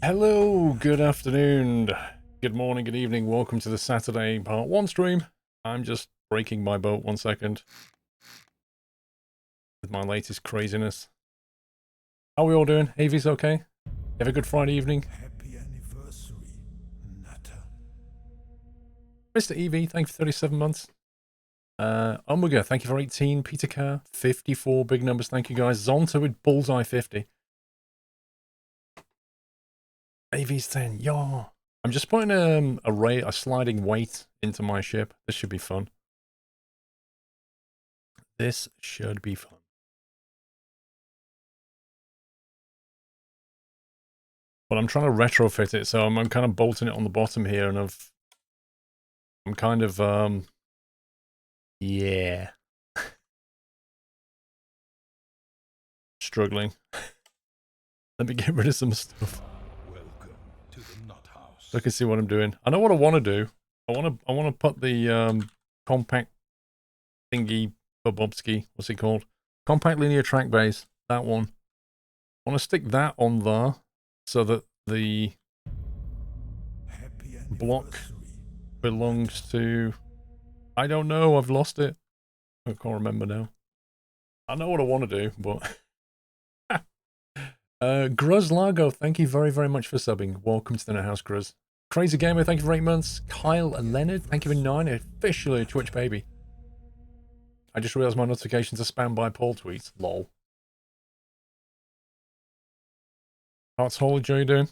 Hello, good afternoon, good morning, good evening. Welcome to the Saturday part 1 stream. I'm just breaking my boat 1 second with my latest craziness. How are we all doing? Avi's okay? Have a good Friday evening? Happy anniversary, Natter. Mr. Evie, thank you for 37 months. Omega, thank you for 18. Peter Kerr, 54. Big numbers, thank you guys. Zonta with Bullseye 50. Avi's 10, yeah. I'm just putting a sliding weight into my ship. This should be fun. This should be fun. But I'm trying to retrofit it, so I'm kind of bolting it on the bottom here, and I'm kind of, yeah. Struggling. Let me get rid of some stuff. Welcome to the Nut House. So I can see what I'm doing. I know what I want to do. I want to put the, compact thingy, Bobovsky, what's it called? Compact linear track base, that one. I want to stick that on there, so that the block belongs to, I don't know, I've lost it. I can't remember now. I know what I want to do, but Gruz Largo, thank you very, very much for subbing. Welcome to the Nut House, Gruz. Crazy Gamer, thank you for 8 months. Kyle and Leonard, thank you for 9. Officially a Twitch baby. I just realized my notifications are spammed by Paul tweets. Lol. Hearts Hall, how you doing?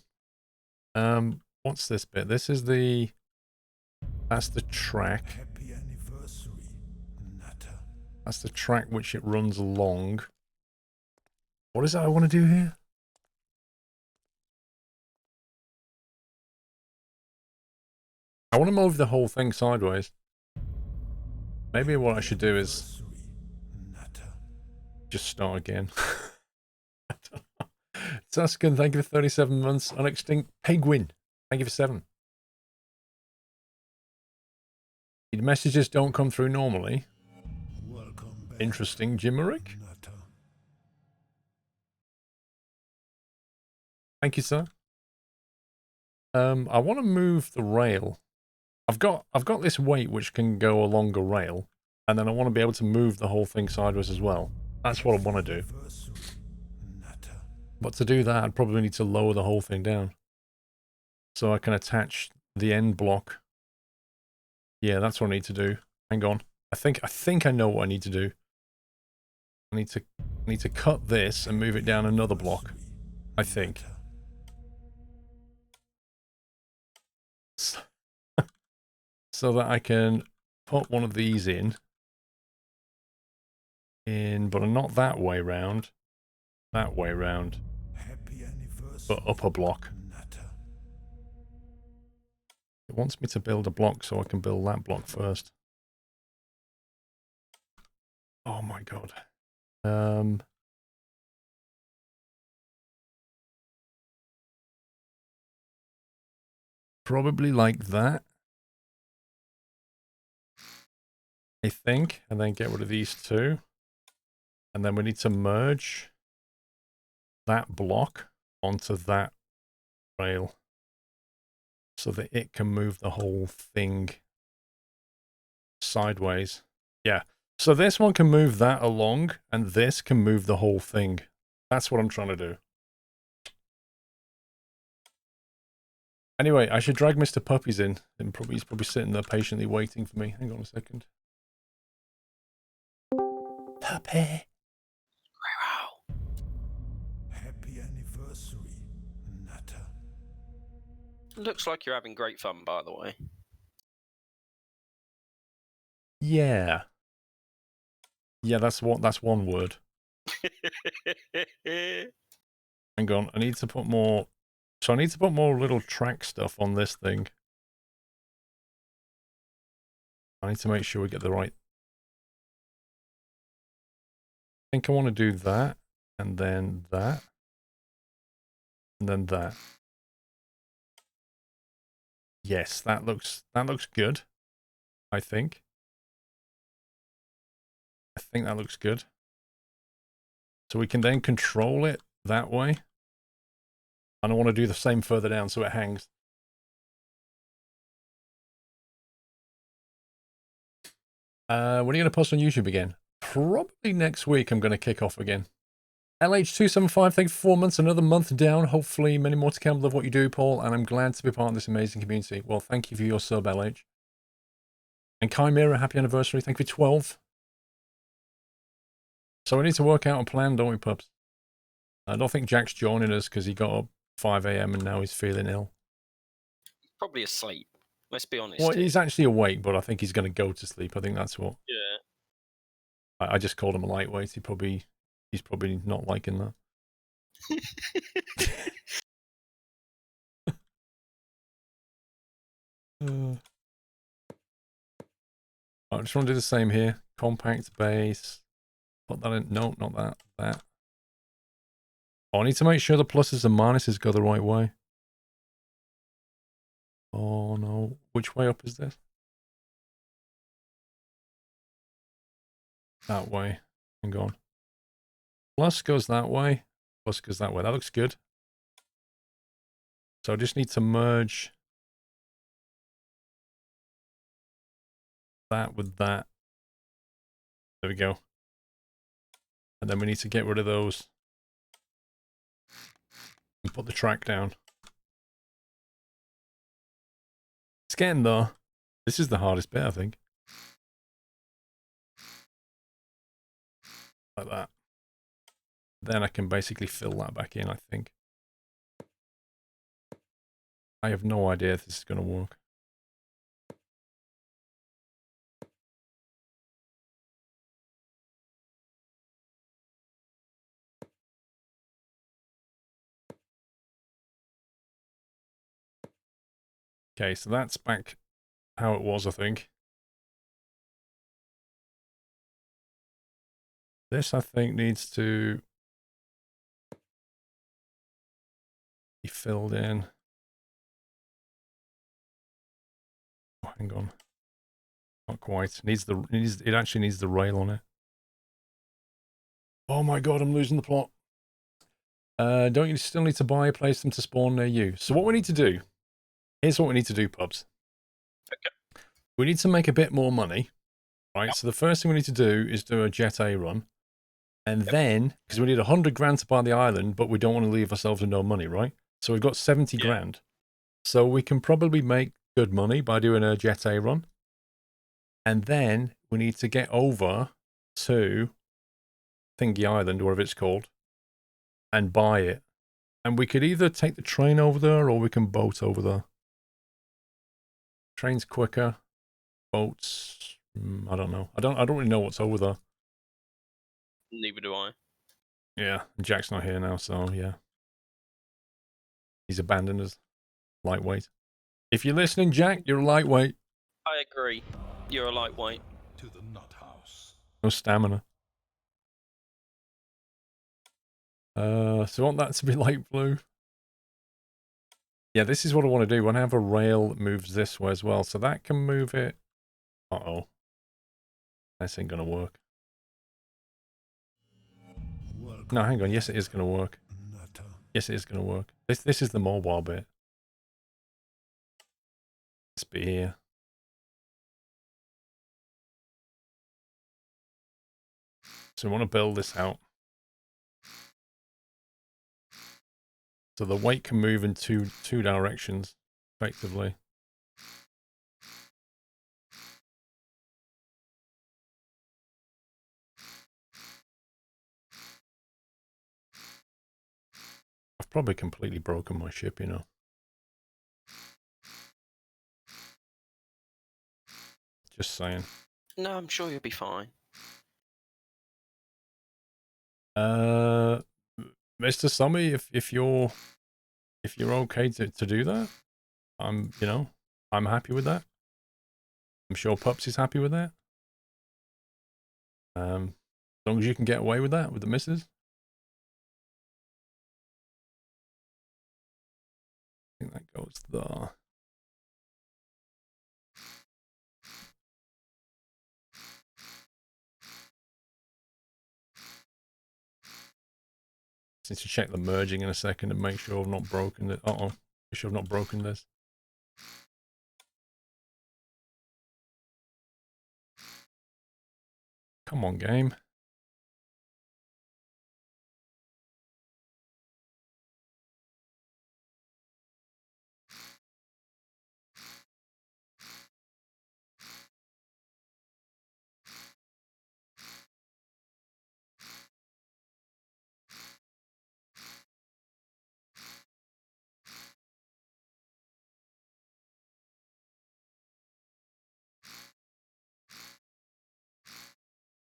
What's this bit? This is the... That's the track. Happy anniversary, Natter. That's the track which it runs along. What is it I want to do here? I want to move the whole thing sideways. Maybe what I should do is just start again. Tuscan, thank you for 37 months. Unextinct Penguin, thank you for 7. The messages don't come through normally. Interesting, Jimmerick. Thank you, sir. I want to move the rail. I've got this weight which can go along a rail, and then I want to be able to move the whole thing sideways as well. That's what I want to do. But to do that, I'd probably need to lower the whole thing down, so I can attach the end block. Yeah, that's what I need to do. Hang on. I think I know what I need to do. I need to cut this and move it down another block. I think. So that I can put one of these in, but not that way round. That way round. But up a block. It wants me to build a block, so I can build that block first. Oh my god. Probably like that, I think, and then get rid of these two. And then we need to merge that block onto that rail so that it can move the whole thing sideways. Yeah. So this one can move that along, and this can move the whole thing. That's what I'm trying to do. Anyway, I should drag Mr. Puppies in. He's probably sitting there patiently waiting for me. Hang on a second. Puppy. Happy anniversary, Natter. Looks like you're having great fun, by the way. Yeah. Yeah, that's one word. Hang on, I need to put more... So I need to put more little track stuff on this thing. I need to make sure we get the right... I think I want to do that, and then that, and then that. Yes, that looks good, I think. I think that looks good. So we can then control it that way. And I want to do the same further down so it hangs. When are you going to post on YouTube again? Probably next week I'm going to kick off again. LH275, thank you for 4 months, another month down. Hopefully many more to come. Love what you do, Paul, and I'm glad to be part of this amazing community. Well, thank you for your sub, LH. And Chimera, happy anniversary. Thank you for 12. So we need to work out a plan, don't we, pups? I don't think Jack's joining us because he got up 5 a.m. and now he's feeling ill. Probably asleep. Let's be honest. Well, here. he's actually awake, but I think he's going to go to sleep. I think that's what. Yeah. I just called him a lightweight. He's probably not liking that. I just want to do the same here. Compact base. Put that in. No, not that. That. Oh, I need to make sure the pluses and minuses go the right way. Oh no. Which way up is this? That way. Hang on. Plus goes that way. Plus goes that way. That looks good. So I just need to merge that with that. There we go. And then we need to get rid of those. And put the track down. It's getting there. This is the hardest bit, I think. Like that. Then I can basically fill that back in, I think. I have no idea if this is going to work. Okay, so that's back how it was, I think. This, I think, needs to be filled in. Oh, hang on. Not quite. It actually needs the rail on it. Oh my god, I'm losing the plot. Don't you still need to buy a place them to spawn near you? So what we need to do, here's what we need to do, pubs. Okay. We need to make a bit more money, right? Yep. So the first thing we need to do is do a Jet A run. And Yep. then, because we need 100 grand to buy the island, but we don't want to leave ourselves with no money, right? So we've got 70 grand. So we can probably make good money by doing a Jet A run. And then we need to get over to Thingy Island, whatever it's called, and buy it. And we could either take the train over there or we can boat over there. Train's quicker. Boats, I don't know. I don't really know what's over there. Neither do I. Yeah, Jack's not here now, so yeah. He's abandoned us. Lightweight. If you're listening, Jack, you're a lightweight. I agree. You're a lightweight. To the nut house. No stamina. So I want that to be light blue. Yeah, this is what I want to do. I want to have a rail that moves this way as well. So that can move it. Uh-oh. This ain't going to work. No, hang on. Yes, it is going to work. Nutter. Yes, it is going to work. This is the mobile bit. This bit here. So we want to build this out. So the weight can move in two directions, effectively. I've probably completely broken my ship, you know. Just saying. No, I'm sure you'll be fine. Mr. Summy, if you're okay to do that, I'm happy with that. I'm sure Pups is happy with that. As long as you can get away with that with the missus. I think that goes there. Just need to check the merging in a second and make sure I've not broken it. Uh-oh. Make sure I've not broken this. Come on, game.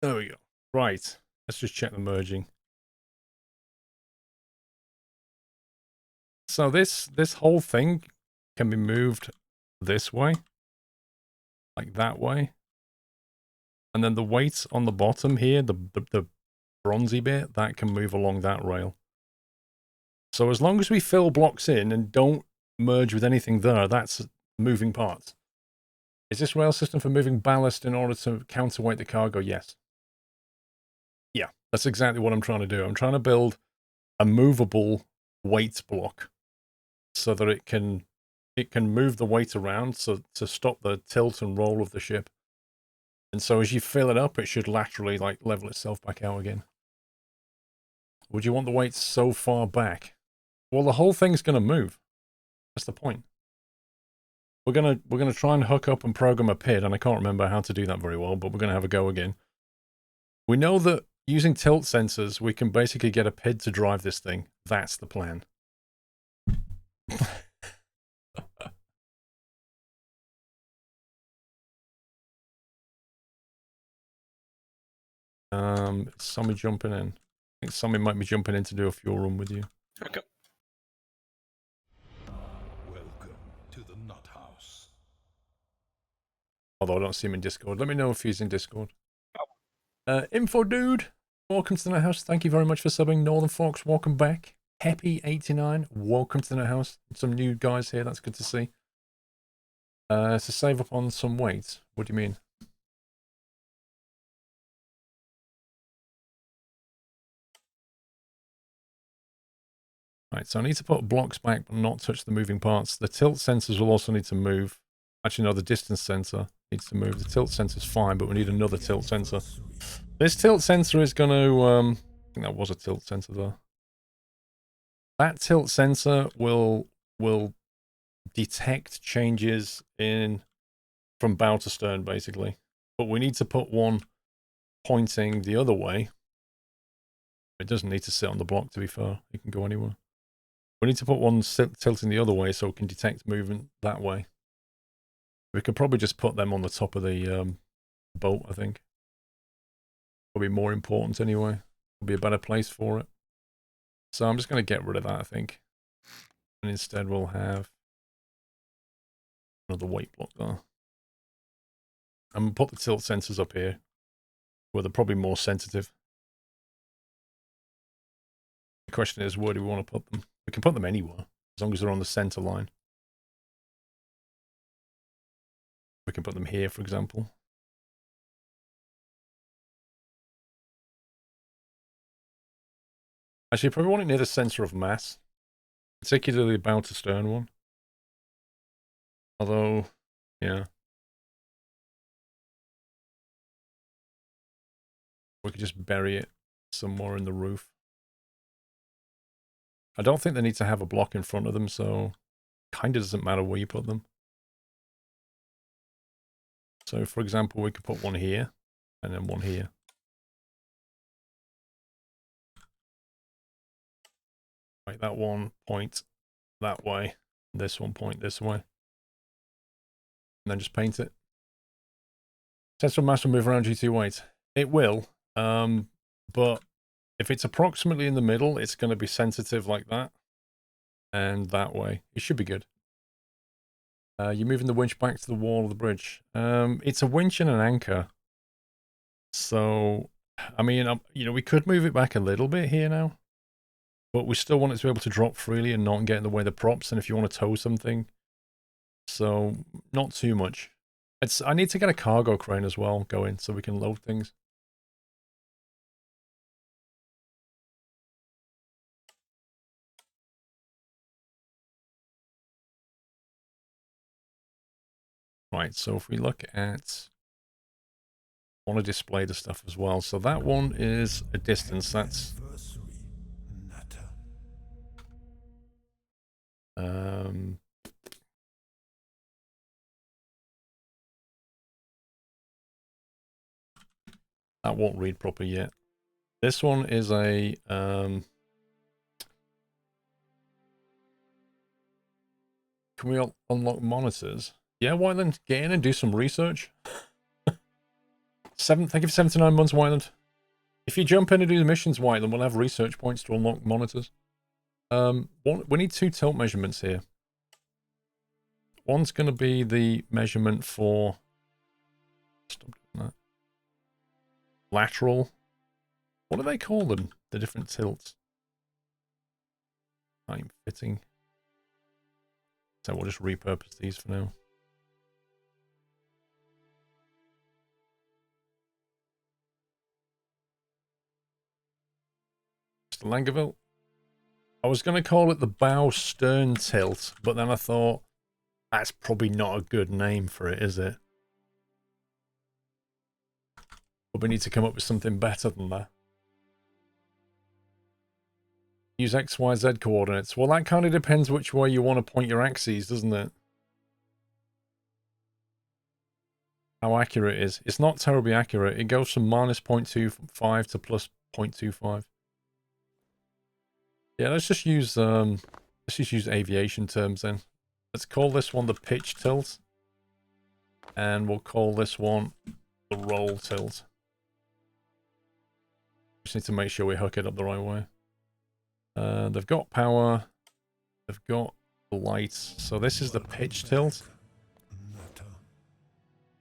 There we go. Right. Let's just check the merging. So this whole thing can be moved this way. Like that way. And then the weight on the bottom here, the bronzy bit, that can move along that rail. So as long as we fill blocks in and don't merge with anything there, that's moving parts. Is this rail system for moving ballast in order to counterweight the cargo? Yes. Yeah, that's exactly what I'm trying to do. I'm trying to build a movable weight block so that it can move the weight around so to stop the tilt and roll of the ship. And so as you fill it up, it should laterally like level itself back out again. Would you want the weight so far back? Well, the whole thing's going to move. That's the point. We're gonna try and hook up and program a PID, and I can't remember how to do that very well, but we're gonna have a go again. We know that using tilt sensors, we can basically get a PID to drive this thing. That's the plan. Somebody jumping in. I think somebody might be jumping in to do a fuel run with you. Okay. Welcome to the Nut House. Although I don't see him in Discord. Let me know if he's in Discord. Info Dude, welcome to the Nut House. Thank you very much for subbing. Northern Fox, welcome back. Happy89, welcome to the Nut House. Some new guys here, that's good to see. To save up on some weight. What do you mean? Right, so I need to put blocks back but not touch the moving parts. The tilt sensors will also need to move. Actually, no, the distance sensor needs to move. The tilt sensor's fine, but we need another tilt sensor. This tilt sensor is going to... I think that was a tilt sensor there. That tilt sensor will detect changes from bow to stern, basically. But we need to put one pointing the other way. It doesn't need to sit on the block, to be fair. It can go anywhere. We need to put one tilting the other way so it can detect movement that way. We could probably just put them on the top of the boat, I think. Probably more important anyway. Would be a better place for it. So I'm just going to get rid of that, I think. And instead we'll have another weight block there. And put the tilt sensors up here, where they're probably more sensitive. The question is, where do we want to put them? We can put them anywhere, as long as they're on the center line. We can put them here, for example. Actually, probably want it near the center of mass, particularly the bow to stern one. Although, yeah. We could just bury it somewhere in the roof. I don't think they need to have a block in front of them, so kind of doesn't matter where you put them. So, for example, we could put one here, and then one here. Make that one point that way, this one point this way. And then just paint it. Sensor mass will move around GT weight. It will, but if it's approximately in the middle, it's going to be sensitive like that. And that way. It should be good. You're moving the winch back to the wall of the bridge. It's a winch and an anchor. So, I mean, you know, we could move it back a little bit here now. But we still want it to be able to drop freely and not get in the way of the props. And if you want to tow something. So, not too much. I need to get a cargo crane as well going so we can load things. Right, so if we look at... I want to display the stuff as well. So that one is a distance. That's... that won't read properly yet. This one is a... can we unlock monitors? Yeah, Whiteland, get in and do some research. Thank you for 79 months, Whiteland. If you jump in and do the missions, Whiteland, we'll have research points to unlock monitors. We need 2 tilt measurements here. One's going to be the measurement for... Stop doing that. Lateral. What do they call them? The different tilts. Time fitting. So we'll just repurpose these for now. Mr. Langeville. I was going to call it the bow stern tilt, but then I thought that's probably not a good name for it, is it? But we need to come up with something better than that. Use X, Y, Z coordinates. Well, that kind of depends which way you want to point your axes, doesn't it? How accurate it is. It's not terribly accurate. It goes from minus 0.25 to plus 0.25. Yeah, let's just use aviation terms then. Let's call this one the pitch tilt. And we'll call this one the roll tilt. Just need to make sure we hook it up the right way. They've got power. They've got lights. So this is the pitch tilt.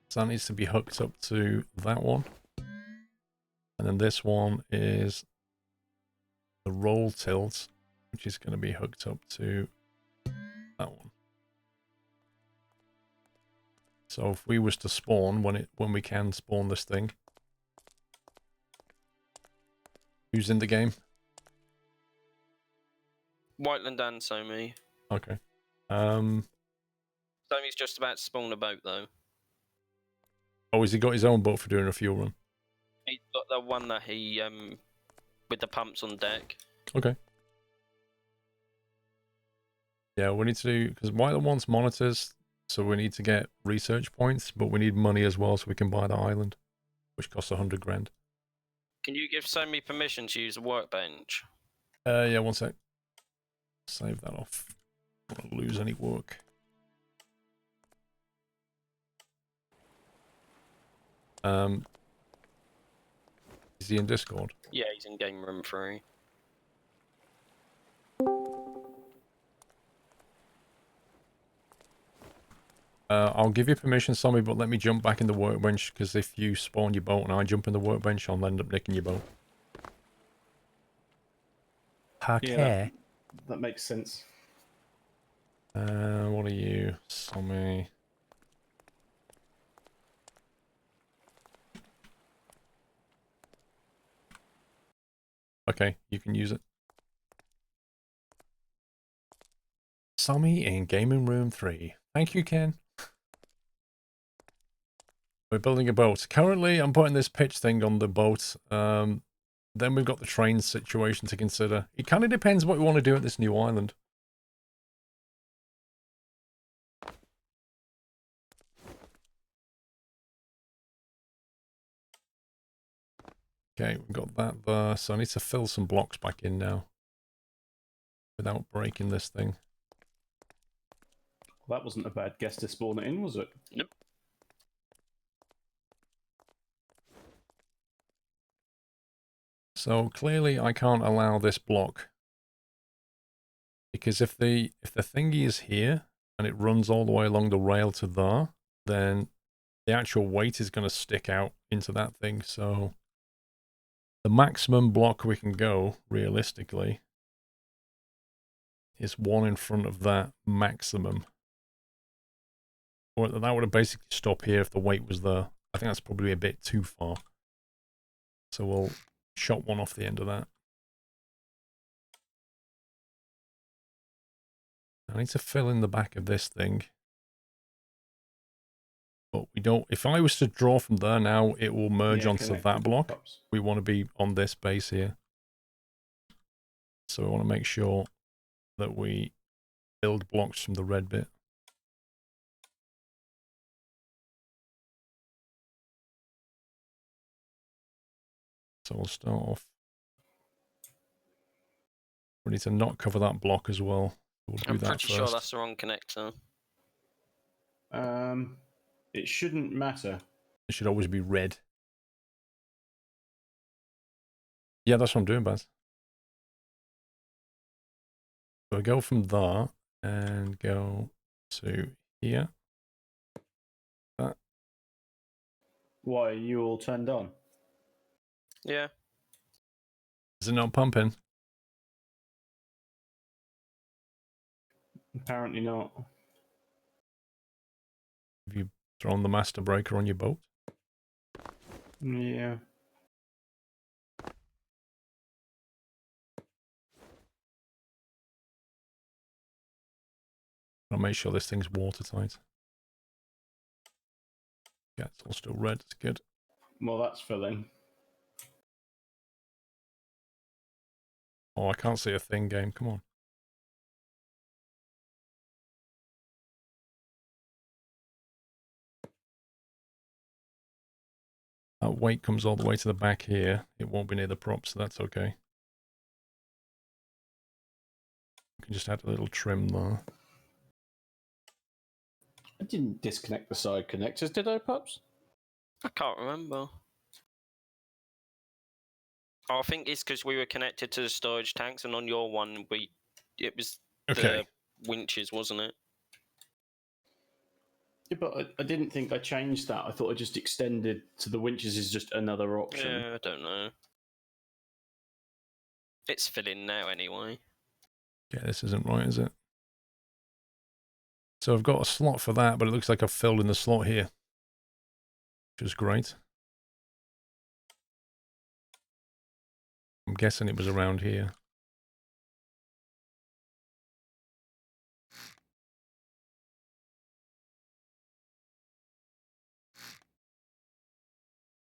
So that needs to be hooked up to that one. And then this one is the roll tilt, which is going to be hooked up to that one. So if we was to spawn when we can spawn this thing. Who's in the game? Whiteland and Somi. Okay. Somi's just about to spawn a boat though. Oh, has he got his own boat for doing a fuel run? He's got the one that he with the pumps on deck. Okay. Yeah, we need to do, because Whiteland wants monitors, so we need to get research points, but we need money as well so we can buy the island, which costs 100 grand. Can you give Somi permission to use a workbench? Yeah, one sec. Save that off. I don't want to lose any work. Is he in Discord? Yeah, he's in game room 3. I'll give you permission, Sammy, but let me jump back in the workbench, because if you spawn your boat and I jump in the workbench, I'll end up nicking your boat. Okay. Yeah, that makes sense. What are you, Sammy? Okay, you can use it. Sammy in Gaming Room 3. Thank you, Ken. We're building a boat. Currently, I'm putting this pitch thing on the boat. Then we've got the train situation to consider. It kind of depends what we want to do at this new island. Okay, we've got that there. So I need to fill some blocks back in now. Without breaking this thing. Well, that wasn't a bad guess to spawn it in, was it? Nope. So clearly I can't allow this block. Because if the thingy is here and it runs all the way along the rail to there, then the actual weight is going to stick out into that thing. So the maximum block we can go, realistically, is one in front of that maximum. Or that would have basically stopped here if the weight was there. I think that's probably a bit too far. So we'll chop one off the end of that. I need to fill in the back of this thing. We don't. If I was to draw from there now, it will merge Yeah, onto that connected block. pops. We want to be on this base here. So we want to make sure that we build blocks from the red bit. So we'll start off. We need to not cover that block as well. We'll do I'm that pretty first. sure that's the wrong connector. It shouldn't matter. It should always be red. Yeah, that's what I'm doing, Baz. So I go from there and go to here. That. Why are you all turned on? Yeah. Is it not pumping? Apparently not. Have you thrown the master breaker on your boat? Yeah. I'll make sure this thing's watertight. Yeah, it's all still red. It's good. Well, that's filling. Oh, I can't see a thing, game. Come on. That weight comes all the way to the back here. It won't be near the prop, so that's okay. You can just add a little trim there. I didn't disconnect the side connectors, did I, Pups? I can't remember. Oh, I think it's because we were connected to the storage tanks, and on your one, it was Okay. the winches, wasn't it? Yeah, but I didn't think I changed that. I thought I just extended to the winches is just another option. Yeah, I don't know. It's filling now anyway. Yeah, this isn't right, is it? So I've got a slot for that, but it looks like I've filled in the slot here, which is great. I'm guessing it was around here.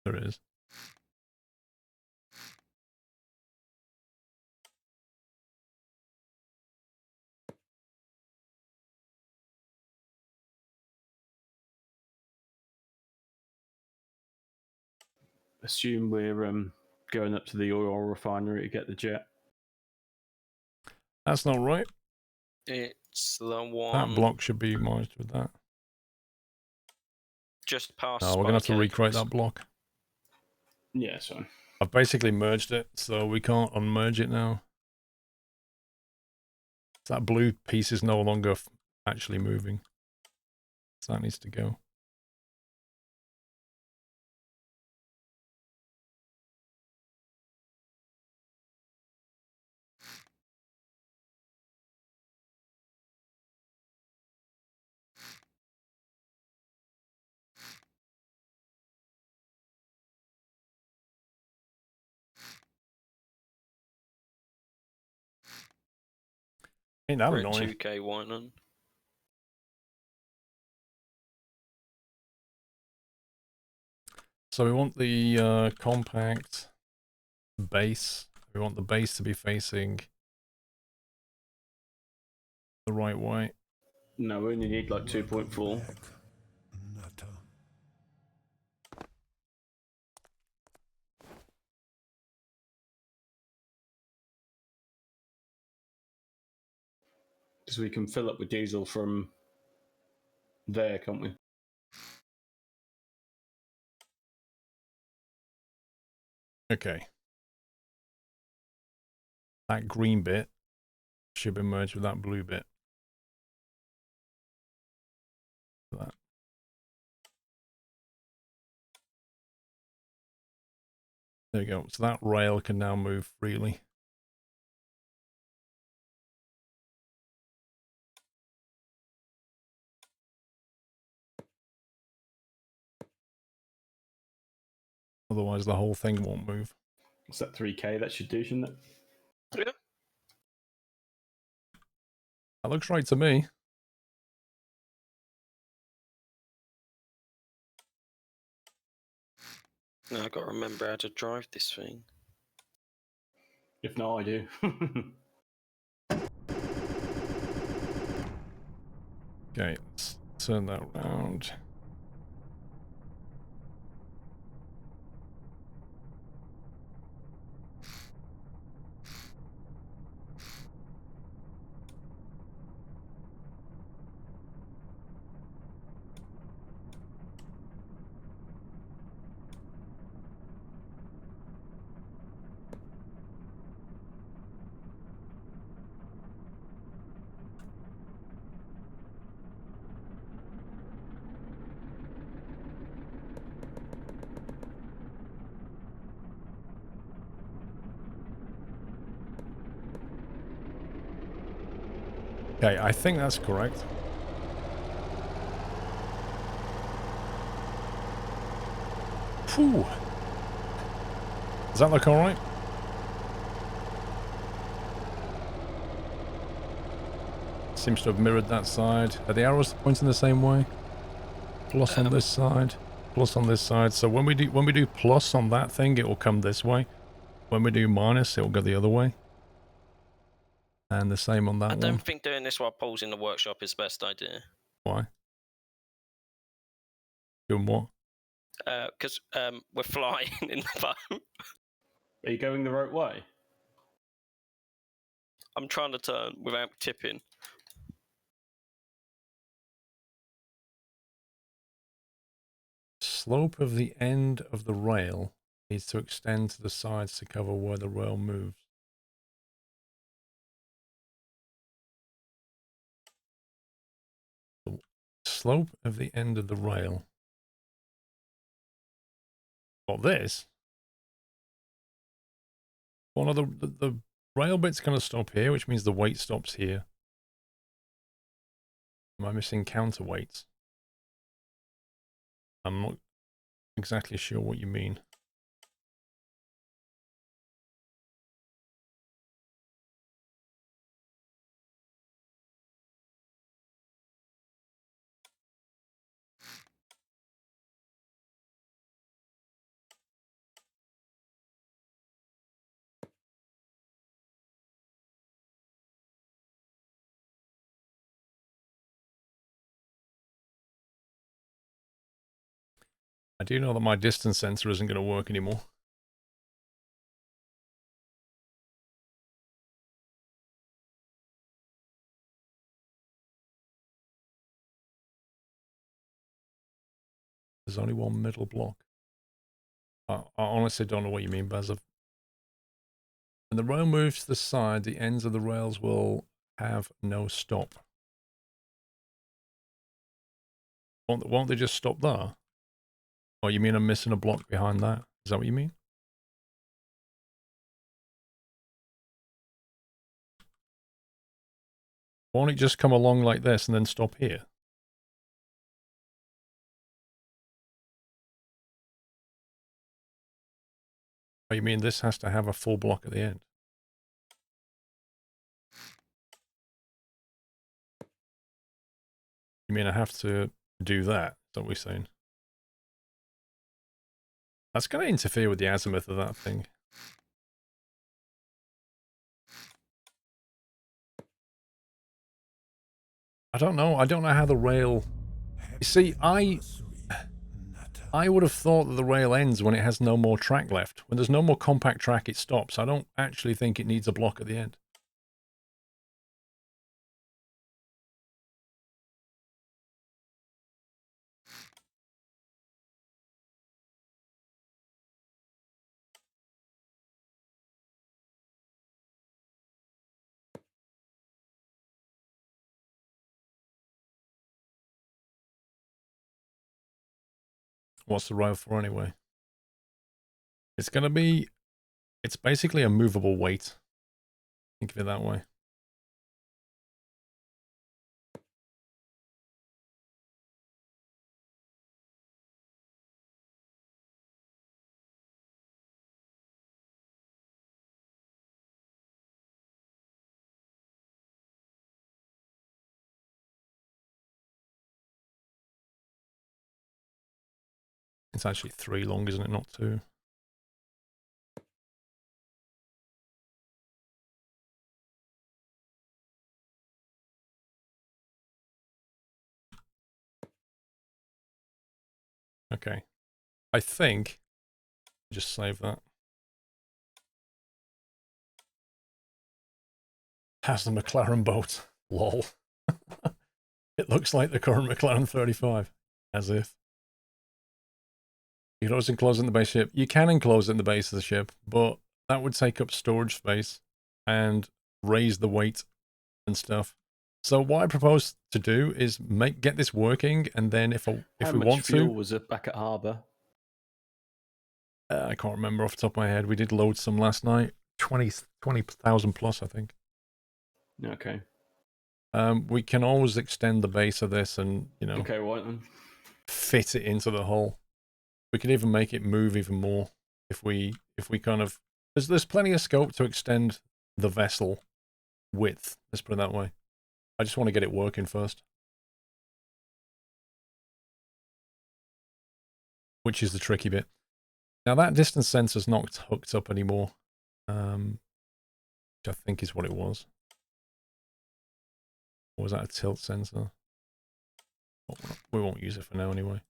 There it is. Assume we're going up to the oil refinery to get the jet. That's not right. It's the one That block should be merged with that. just past. No, we're going to have to recreate Sparkheads. that block. Yeah, so I've basically merged it, so we can't unmerge it now. That blue piece is no longer actually moving. So that needs to go. Ain't that We're at annoying? 2K one. So we want the compact base. We want the base to be facing the right way. no, we only need like 2.4. Nutter. Because we can fill up with diesel from there, can't we? Okay. That green bit should be merged with that blue bit. That. There you go. So that rail can now move freely. Otherwise, the whole thing won't move. What's that 3K? That should do, shouldn't it? Yeah. That looks right to me. Now I've got to remember how to drive this thing. If not, I do. Okay, let's turn that around. Okay, I think that's correct. Phew. Does that look alright? Seems to have mirrored that side. Are the arrows pointing the same way? Plus on this side, plus on this side. So when we do plus on that thing, it will come this way. When we do minus, it will go the other way. And the same on that I one. don't think doing this while Paul's in the workshop is the best idea. Why? Doing what? Because we're flying in the boat. Are you going the right way? I'm trying to turn without tipping. Slope of the end of the rail needs to extend to the sides to cover where the rail moves. The slope of the end of the rail. What, this? Well, no, the rail bit's going to stop here, which means the weight stops here. Am I missing counterweights? I'm not exactly sure what you mean. I do know that my distance sensor isn't going to work anymore. There's only one middle block. I honestly don't know what you mean, Baz. When the rail moves to the side, the ends of the rails will have no stop. Won't they just stop there? Or you mean I'm missing a block behind that? Is that what you mean? Won't it just come along like this and then stop here? Or you mean this has to have a full block at the end? You mean I have to do that? Is that what we're saying? That's going to interfere with the azimuth of that thing. I don't know. I don't know how the rail... You see, I would have thought that the rail ends when it has no more track left. When there's no more compact track, it stops. I don't actually think it needs a block at the end. What's the rail for anyway? It's going to be... It's basically a movable weight. Think of it that way. It's actually 3 long, isn't it? Not 2. Okay. I think... Just save that. Has the McLaren boat. Lol. It looks like the current McLaren 35. As if. You can always enclose it in the base ship. You can enclose it in the base of the ship, but that would take up storage space and raise the weight and stuff. So what I propose to do is get this working, and then if we How want much fuel to, was it back at harbour? I can't remember off the top of my head. We did load some last night. 20,000 plus, I think. Okay. We can always extend the base of this and, you know, Okay, right then. fit it into the hull. We can even make it move even more if we kind of... There's plenty of scope to extend the vessel width. Let's put it that way. I just want to get it working first. Which is the tricky bit. Now that distance sensor's not hooked up anymore. Which I think is what it was. Or was that a tilt sensor? We won't use it for now anyway.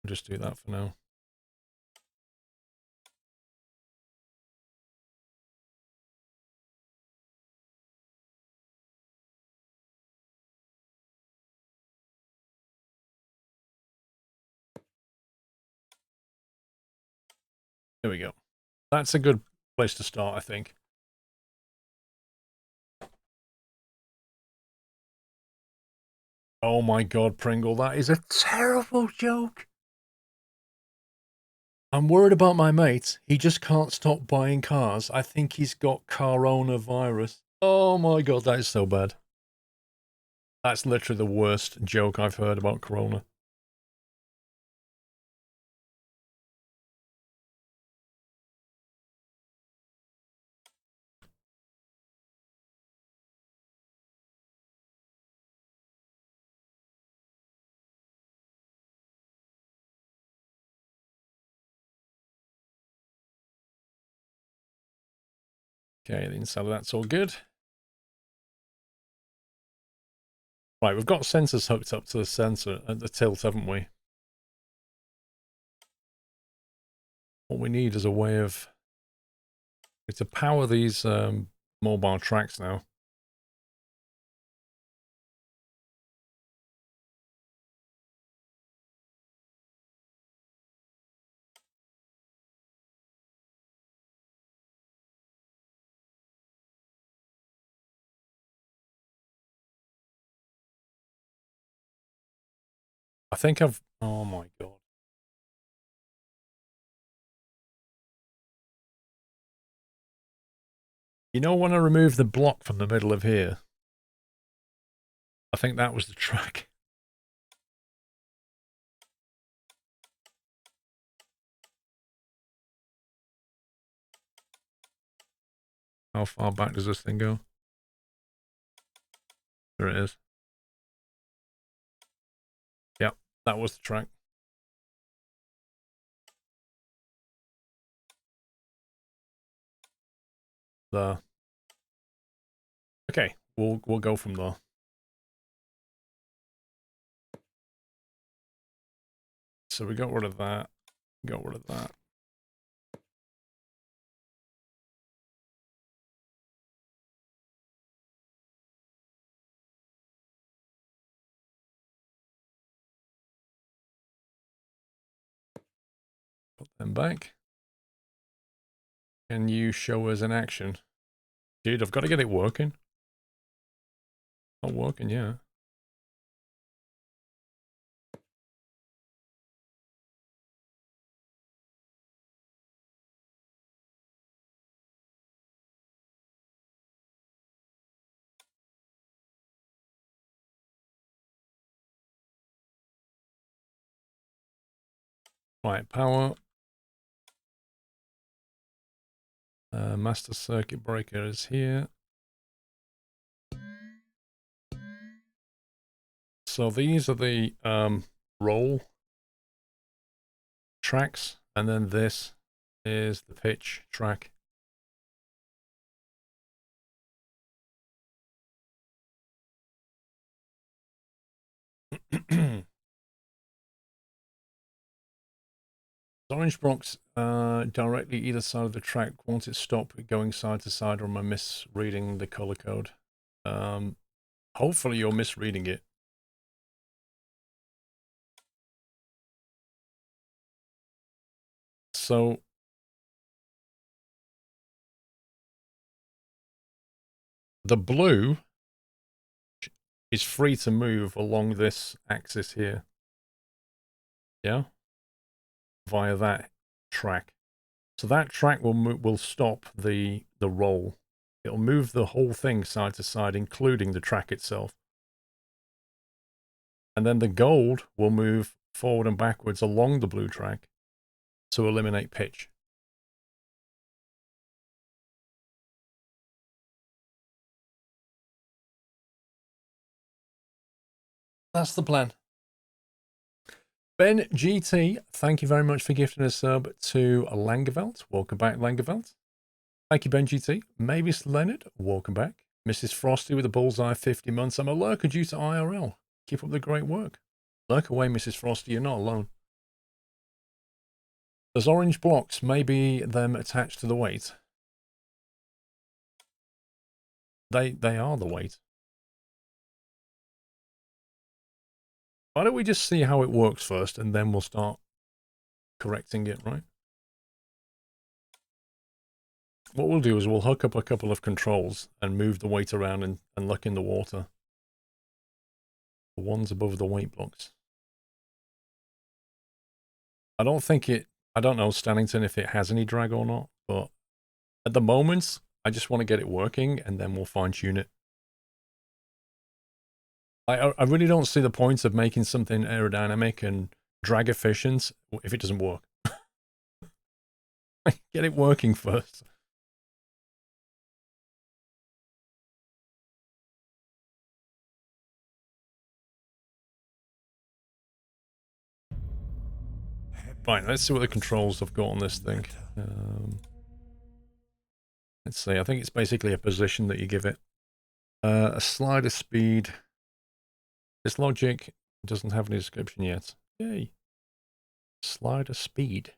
We'll just do that for now. There we go. That's a good place to start, I think. Oh my god, Pringle, that is a terrible joke. I'm worried about my mate. He just can't stop buying cars. I think he's got coronavirus. Oh my god, that is so bad. That's literally the worst joke I've heard about corona. Okay, the inside of that's all good. Right, we've got sensors hooked up to the sensor at the tilt, haven't we? What we need is a way of... to power these mobile tracks now. I think I've... Oh my god. You know when I removed the block from the middle of here? I think that was the track. How far back does this thing go? There it is. Yep, that was the track. There. Okay, we'll go from there. So we got rid of that. Got rid of that. Put them back. Can you show us in action? Dude, I've got to get it working. Not working yet. Right, power. Master circuit breaker is here. So these are the roll tracks, and then this is the pitch track. Orange blocks directly either side of the track. Once it stops going side to side, or am I misreading the color code? Hopefully you're misreading it. So the blue is free to move along this axis here. Yeah? Via that track. So that track will stop the roll. It'll move the whole thing side to side, including the track itself. And then the gold will move forward and backwards along the blue track to eliminate pitch. That's the plan. Ben GT, thank you very much for gifting a sub to Langeveld. Welcome back, Langeveld. Thank you, Ben GT. Mavis Leonard, welcome back. Mrs. Frosty with a bullseye, 50 months. I'm a lurker due to IRL. Keep up the great work. Lurk away, Mrs. Frosty. You're not alone. Those orange blocks, maybe them attached to the weight. They are the weight. Why don't we just see how it works first, and then we'll start correcting it, right? What we'll do is we'll hook up a couple of controls and move the weight around and look in the water. The ones above the weight blocks. I don't know, Stannington, if it has any drag or not, but at the moment, I just want to get it working, and then we'll fine-tune it. I really don't see the point of making something aerodynamic and drag efficient if it doesn't work. Get it working first. Right, let's see what the controls I've got on this thing. Let's see, I think it's basically a position that you give it. A slider speed. This logic doesn't have any description yet. Yay. Slider speed.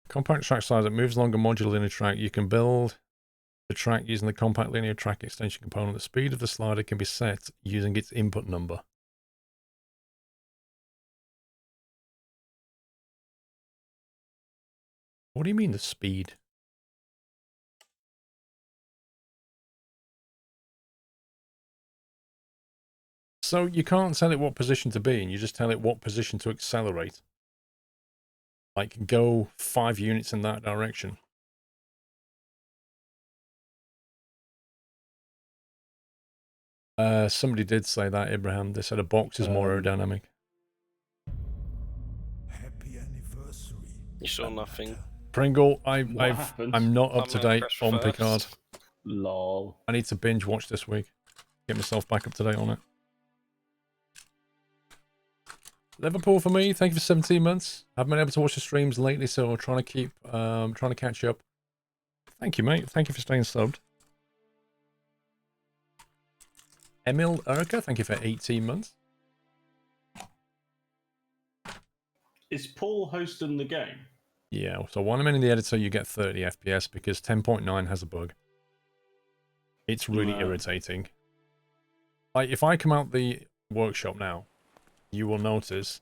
Compact track slider that moves along a modular linear track. You can build the track using the compact linear track extension component. The speed of the slider can be set using its input number. What do you mean the speed? So you can't tell it what position to be, and you just tell it what position to accelerate. Like, go 5 units in that direction. Somebody did say that, Abraham. They said a box is more aerodynamic. Happy anniversary. You saw nothing. Pringle, What happened? I'm not up to date press on reverse. Picard. Lol. I need to binge watch this week. Get myself back up to date on it. Liverpool for me, thank you for 17 months. Haven't been able to watch the streams lately, so I'm trying to keep, trying to catch up. Thank you, mate. Thank you for staying subbed. Emil Erica, thank you for 18 months. Is Paul hosting the game? Yeah, so when I'm in the editor, you get 30 FPS because 10.9 has a bug. It's really irritating. Like, if I come out the workshop now, you will notice,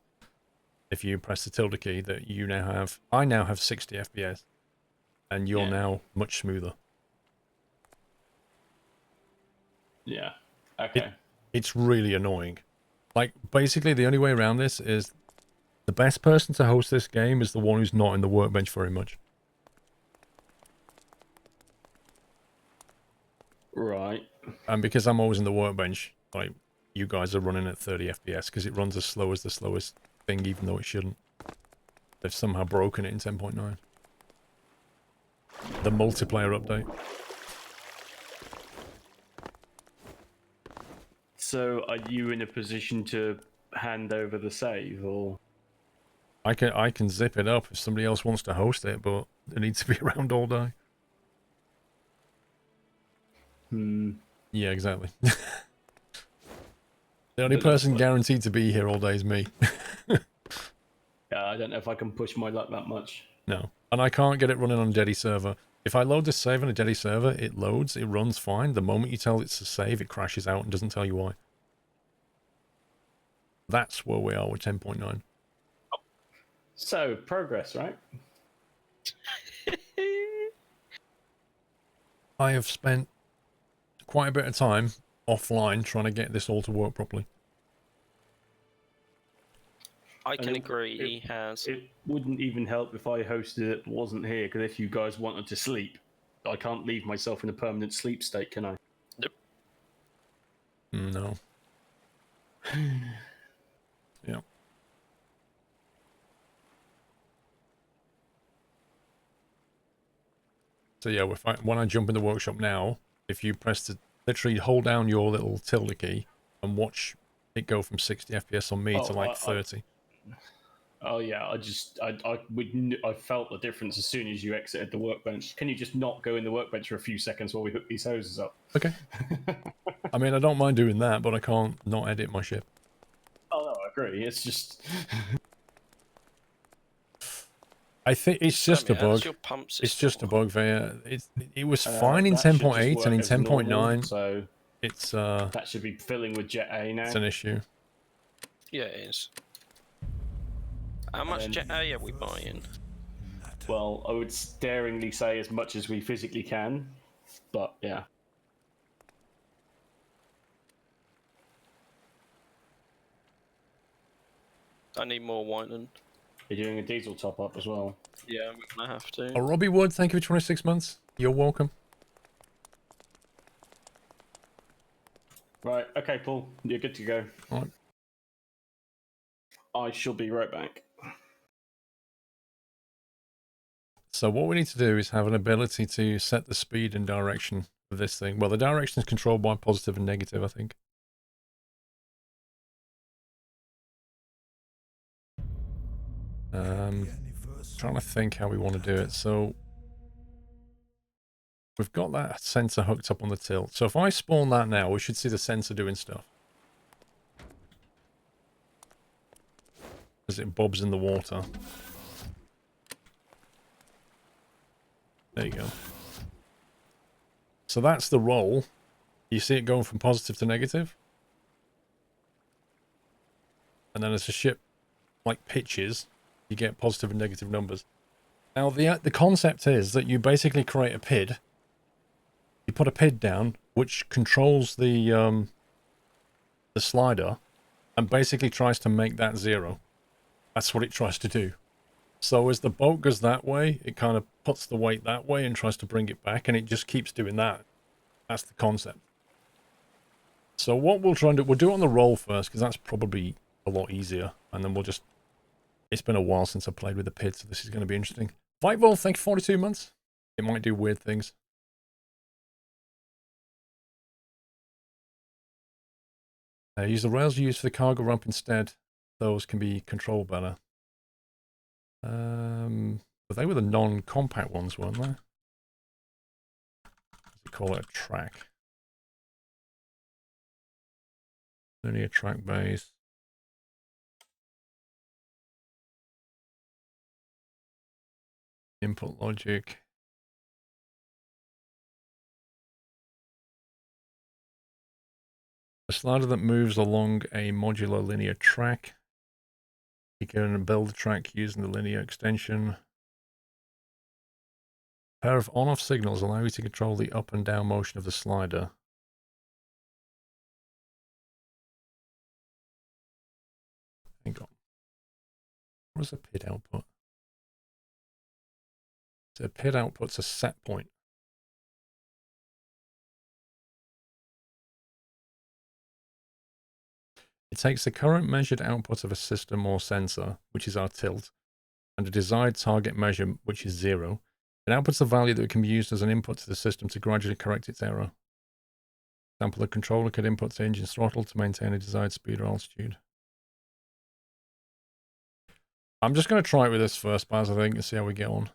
if you press the tilde key, that I now have 60 FPS. And you're now much smoother. Yeah. Okay. It's really annoying. Like, basically, the only way around this is the best person to host this game is the one who's not in the workbench very much. Right. And because I'm always in the workbench, like, you guys are running at 30 FPS because it runs as slow as the slowest thing, even though it shouldn't. They've somehow broken it in 10.9. The multiplayer update. So, are you in a position to hand over the save, or? I can zip it up if somebody else wants to host it, but it needs to be around all day. Yeah, exactly. The only But that's person what- guaranteed to be here all day is me. Yeah, I don't know if I can push my luck that much. No. And I can't get it running on a Dedi server. If I load this save on a Dedi server, it loads, it runs fine. The moment you tell it to save, it crashes out and doesn't tell you why. That's where we are with 10.9. So, progress, right? I have spent quite a bit of time offline trying to get this all to work properly. I can And agree. He has. It wouldn't even help if I hosted it wasn't here, because if you guys wanted to sleep, I can't leave myself in a permanent sleep state, can I? No. Yeah. So yeah, when I jump in the workshop now, if you press to literally hold down your little tilde key and watch it go from 60 FPS on me to like 30. Oh yeah, I felt the difference as soon as you exited the workbench. Can you just not go in the workbench for a few seconds while we hook these hoses up? Okay. I mean, I don't mind doing that, but I can't not edit my ship. Oh no, I agree. It's just I think it's just a bug. Your pumps It's just a bug there. It was that fine in should just 10.8 work and in as normal, 10.9 so it's that should be filling with Jet A now. an issue. Yeah, it is. How much Jet A are we buying? Well, I would daringly say as much as we physically can, but yeah. I need more whitening. You're doing a diesel top up as well. Yeah, we're gonna have to. Oh, Robbie Wood, thank you for 26 months. You're welcome. Right, okay, Paul, you're good to go. All right. I shall be right back. So what we need to do is have an ability to set the speed and direction of this thing. Well, the direction is controlled by positive and negative, I think. Trying to think how we want to do it. So we've got that sensor hooked up on the tilt. So if I spawn that now, we should see the sensor doing stuff. As it bobs in the water. There you go. So that's the roll. You see it going from positive to negative. And then as the ship like pitches, you get positive and negative numbers. Now the concept is that you basically create a PID. You put a PID down, which controls the slider, and basically tries to make that 0. That's what it tries to do. So as the boat goes that way, it kind of puts the weight that way and tries to bring it back, and it just keeps doing that. That's the concept. So what we'll try and do, we'll do it on the roll first, because that's probably a lot easier, and then we'll just... It's been a while since I played with the PID, so this is going to be interesting. Vitevol, thank you for 42 months. It might do weird things. Use the rails you use for the cargo ramp instead. Those can be controlled better. But they were the non-compact ones, weren't they? We call it a track. Linear track base. Input logic. A slider that moves along a modular linear track. You can build a track using the linear extension. A pair of on-off signals allow you to control the up and down motion of the slider. Hang on. What is a PID output? So a PID output's a set point. It takes the current measured output of a system or sensor, which is our tilt, and a desired target measure, which is 0. It outputs the value that can be used as an input to the system to gradually correct its error. Example, the controller could input the engine's throttle to maintain a desired speed or altitude. I'm just going to try it with this first, Baz, I think, and see how we get on.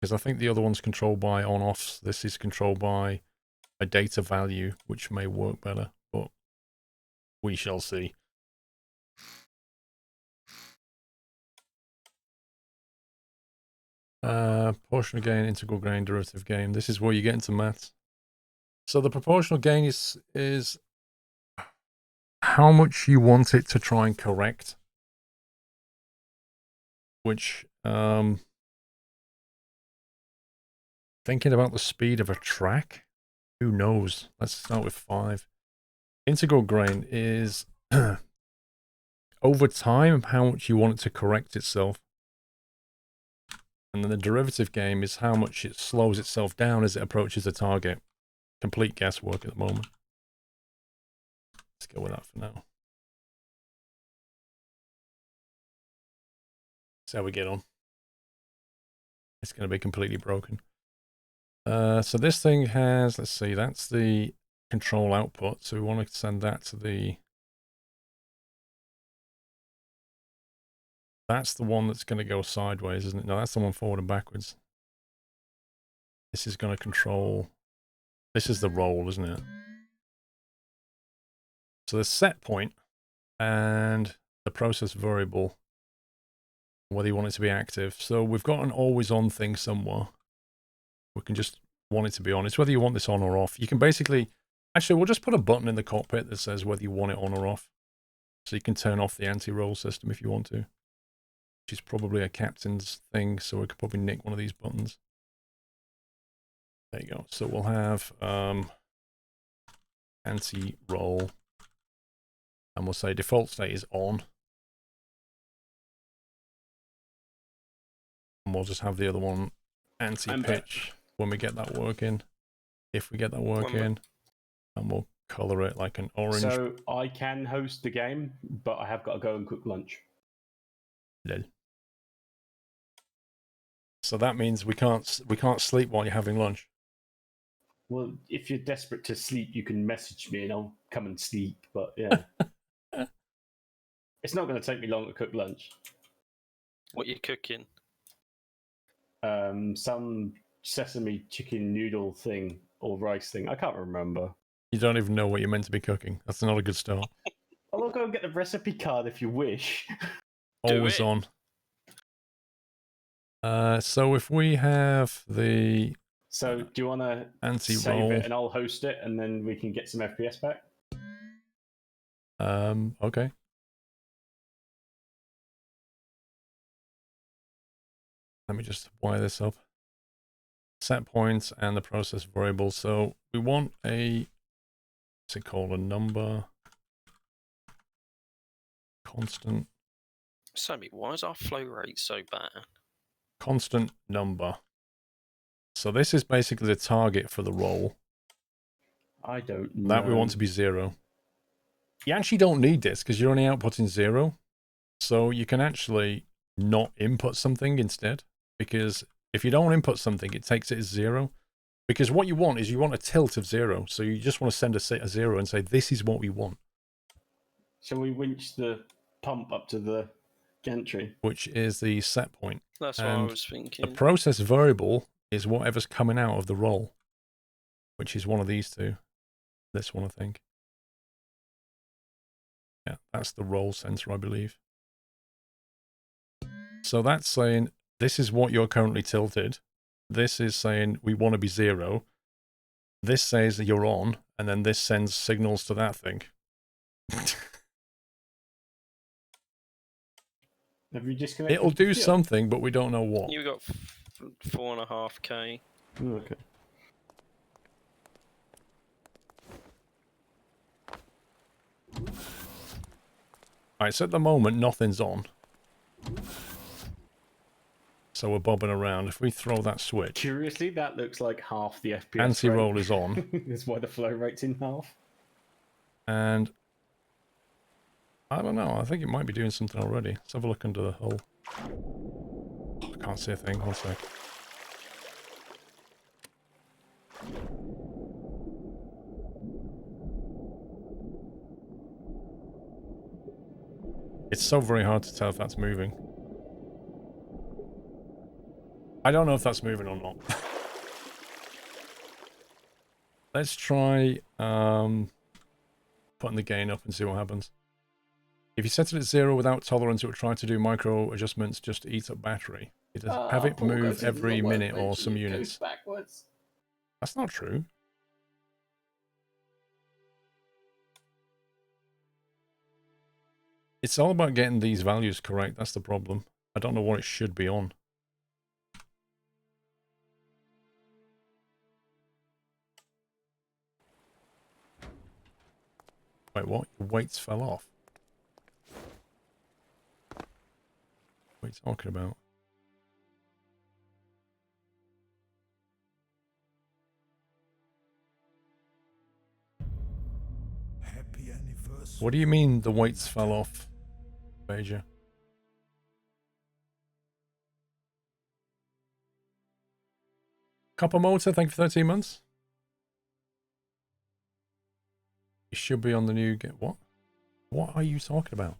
Because I think the other one's controlled by on-offs. This is controlled by a data value, which may work better, but we shall see. Proportional gain, integral gain, derivative gain. This is where you get into maths. So the proportional gain is how much you want it to try and correct. Which, thinking about the speed of a track, who knows? Let's start with 5. Integral gain is over time how much you want it to correct itself. And then the derivative gain is how much it slows itself down as it approaches the target. Complete guesswork at the moment. Let's go with that for now. See how we get on. It's going to be completely broken. So this thing has, let's see, that's the control output. So we want to send that to the... That's the one that's going to go sideways, isn't it? No, that's the one forward and backwards. This is going to control... This is the roll, isn't it? So the set point and the process variable, whether you want it to be active. So we've got an always on thing somewhere. We can just want it to be on. It's whether you want this on or off. You can basically... Actually, we'll just put a button in the cockpit that says whether you want it on or off. So you can turn off the anti-roll system if you want to. Which is probably a captain's thing, so we could probably nick one of these buttons. There you go. So we'll have anti-roll, and we'll say default state is on. And we'll just have the other one anti-pitch when we get that working. If we get that working, and we'll color it like an orange. So I can host the game, but I have got to go and cook lunch. Lol. So that means we can't sleep while you're having lunch. Well, if you're desperate to sleep, you can message me and I'll come and sleep. But yeah, it's not going to take me long to cook lunch. What you cooking? Some sesame chicken noodle thing or rice thing. I can't remember. You don't even know what you're meant to be cooking. That's not a good start. I'll go and get the recipe card if you wish. Always on. So if we have the... So do you want to anti-roll, save it and I'll host it and then we can get some FPS back? Okay. Let me just wire this up. Set points and the process variable. So we want a, what's it called, a number, constant. Sammy, why is our flow rate so bad? Constant number. So this is basically the target for the roll. I don't know. That we want to be 0. You actually don't need this because you're only outputting 0. So you can actually not input something instead. Because if you don't input something, it takes it as 0. Because what you want is you want a tilt of 0. So you just want to send a 0 and say, this is what we want. Shall we winch the pump up to the gantry? Which is the set point. That's what I was thinking. The process variable is whatever's coming out of the roll. Which is one of these two. This one, I think. Yeah, that's the roll sensor, I believe. So that's saying, this is what you're currently tilted. This is saying, we want to be 0. This says that you're on, and then this sends signals to that thing. Have you disconnected? It'll do something, but we don't know what. You got 4.5k. Oh, okay. Alright, so at the moment, nothing's on. So we're bobbing around. If we throw that switch... Curiously, that looks like half the FPS anti-roll is on. That's why the flow rate's in half. And... I don't know. I think it might be doing something already. Let's have a look under the hull. Oh, I can't see a thing. 1 sec. It's so very hard to tell if that's moving. I don't know if that's moving or not. Let's try putting the gain up and see what happens. If you set it at 0 without tolerance, it will try to do micro adjustments just to eat up battery. It does have it move every minute or some units. Backwards. That's not true. It's all about getting these values correct. That's the problem. I don't know what it should be on. Wait, what? Your weights fell off. What are you talking about? Happy anniversary. What do you mean the weights fell off, Major? Copper Motor, thank you for 13 months. You should be on the new get. What? What are you talking about?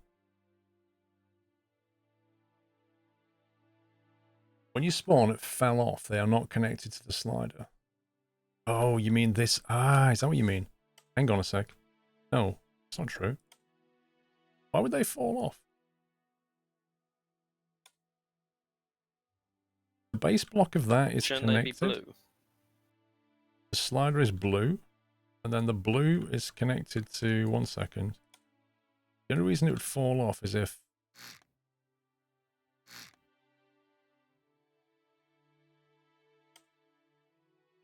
When you spawn, it fell off. They are not connected to the slider. Oh, you mean this? Ah, is that what you mean? Hang on a sec. No, it's not true. Why would they fall off? The base block of that is Shouldn't connected. they be blue? The slider is blue. And then the blue is connected to... One second. The only reason it would fall off is if...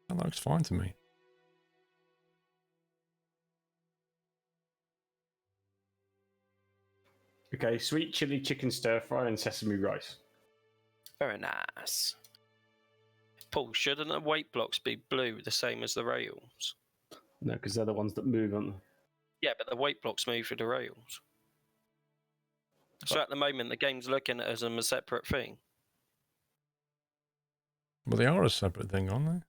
That looks fine to me. Okay, sweet chili chicken stir fry and sesame rice. Very nice. Paul, shouldn't the weight blocks be blue, the same as the rails? No, because they're the ones that move, aren't they? Yeah, but the weight blocks move with the rails. So at the moment, the game's looking at it as a separate thing. Well, they are a separate thing, aren't they?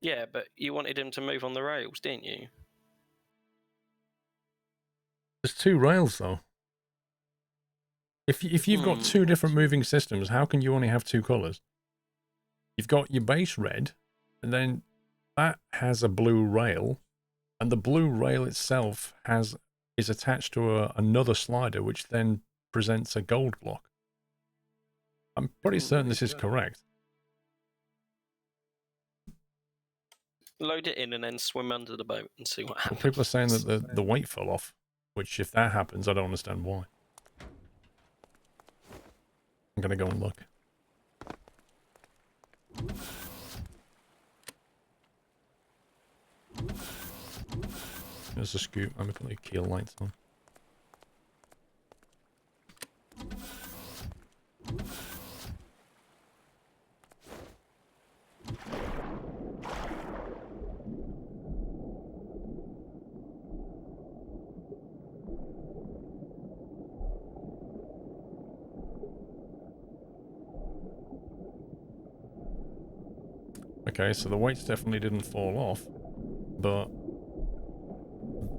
Yeah, but you wanted him to move on the rails, didn't you? There's two rails, though. If you've got two different moving systems, how can you only have two colours? You've got your base red, and then that has a blue rail, and the blue rail itself is attached to another slider, which then presents a gold block. I'm pretty certain this is correct. Load it in and then swim under the boat and see what Well, happens. people are saying that the weight fell off, which if that happens, I don't understand why. I'm going to go and look. There's a scoop. I'm going to put the keel lights on. Okay, so the weights definitely didn't fall off, but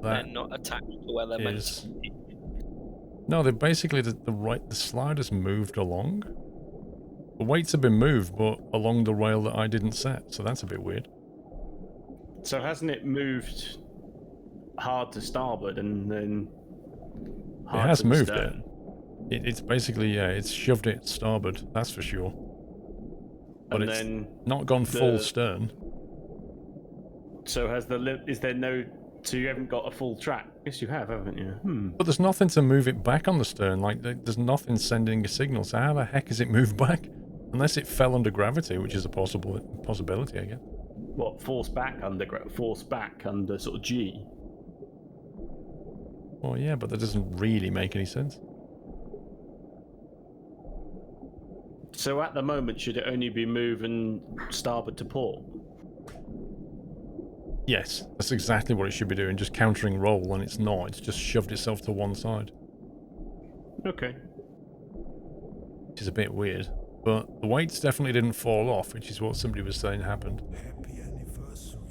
They're that not attached to where they're meant is... to be. No, they're basically the sliders moved along. The weights have been moved, but along the rail that I didn't set, so that's a bit weird. So hasn't it moved hard to starboard and then hard It has to the moved stern? It's basically, yeah, it's shoved it starboard, that's for sure. But And it's then not gone full stern. So has is there no? So you haven't got a full track? Yes, you have, haven't you? But there's nothing to move it back on the stern. Like, there's nothing sending a signal. So how the heck is it moved back? Unless it fell under gravity, which is a possibility, I guess. What force back under sort of G? Well, yeah, but that doesn't really make any sense. So at the moment, should it only be moving starboard to port? Yes, that's exactly what it should be doing, just countering roll, and it's not. It's just shoved itself to one side. Okay. Which is a bit weird. But the weights definitely didn't fall off, which is what somebody was saying happened. Happy anniversary,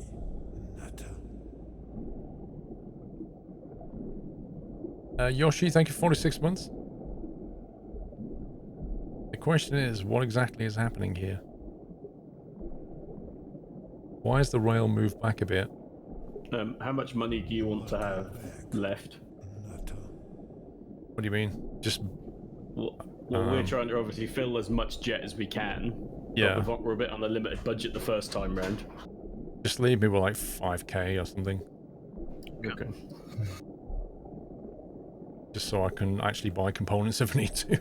Natter. Yoshi, thank you for 46 months. question is, what exactly is happening here? Why is the rail moved back a bit? How much money do you want to have left? Nutter. What do you mean? Just, Well, we're trying to obviously fill as much jet as we can. yeah. But we're a bit on a limited budget the first time round. Just leave me with like 5k or something. Okay. Just so I can actually buy components if I need to.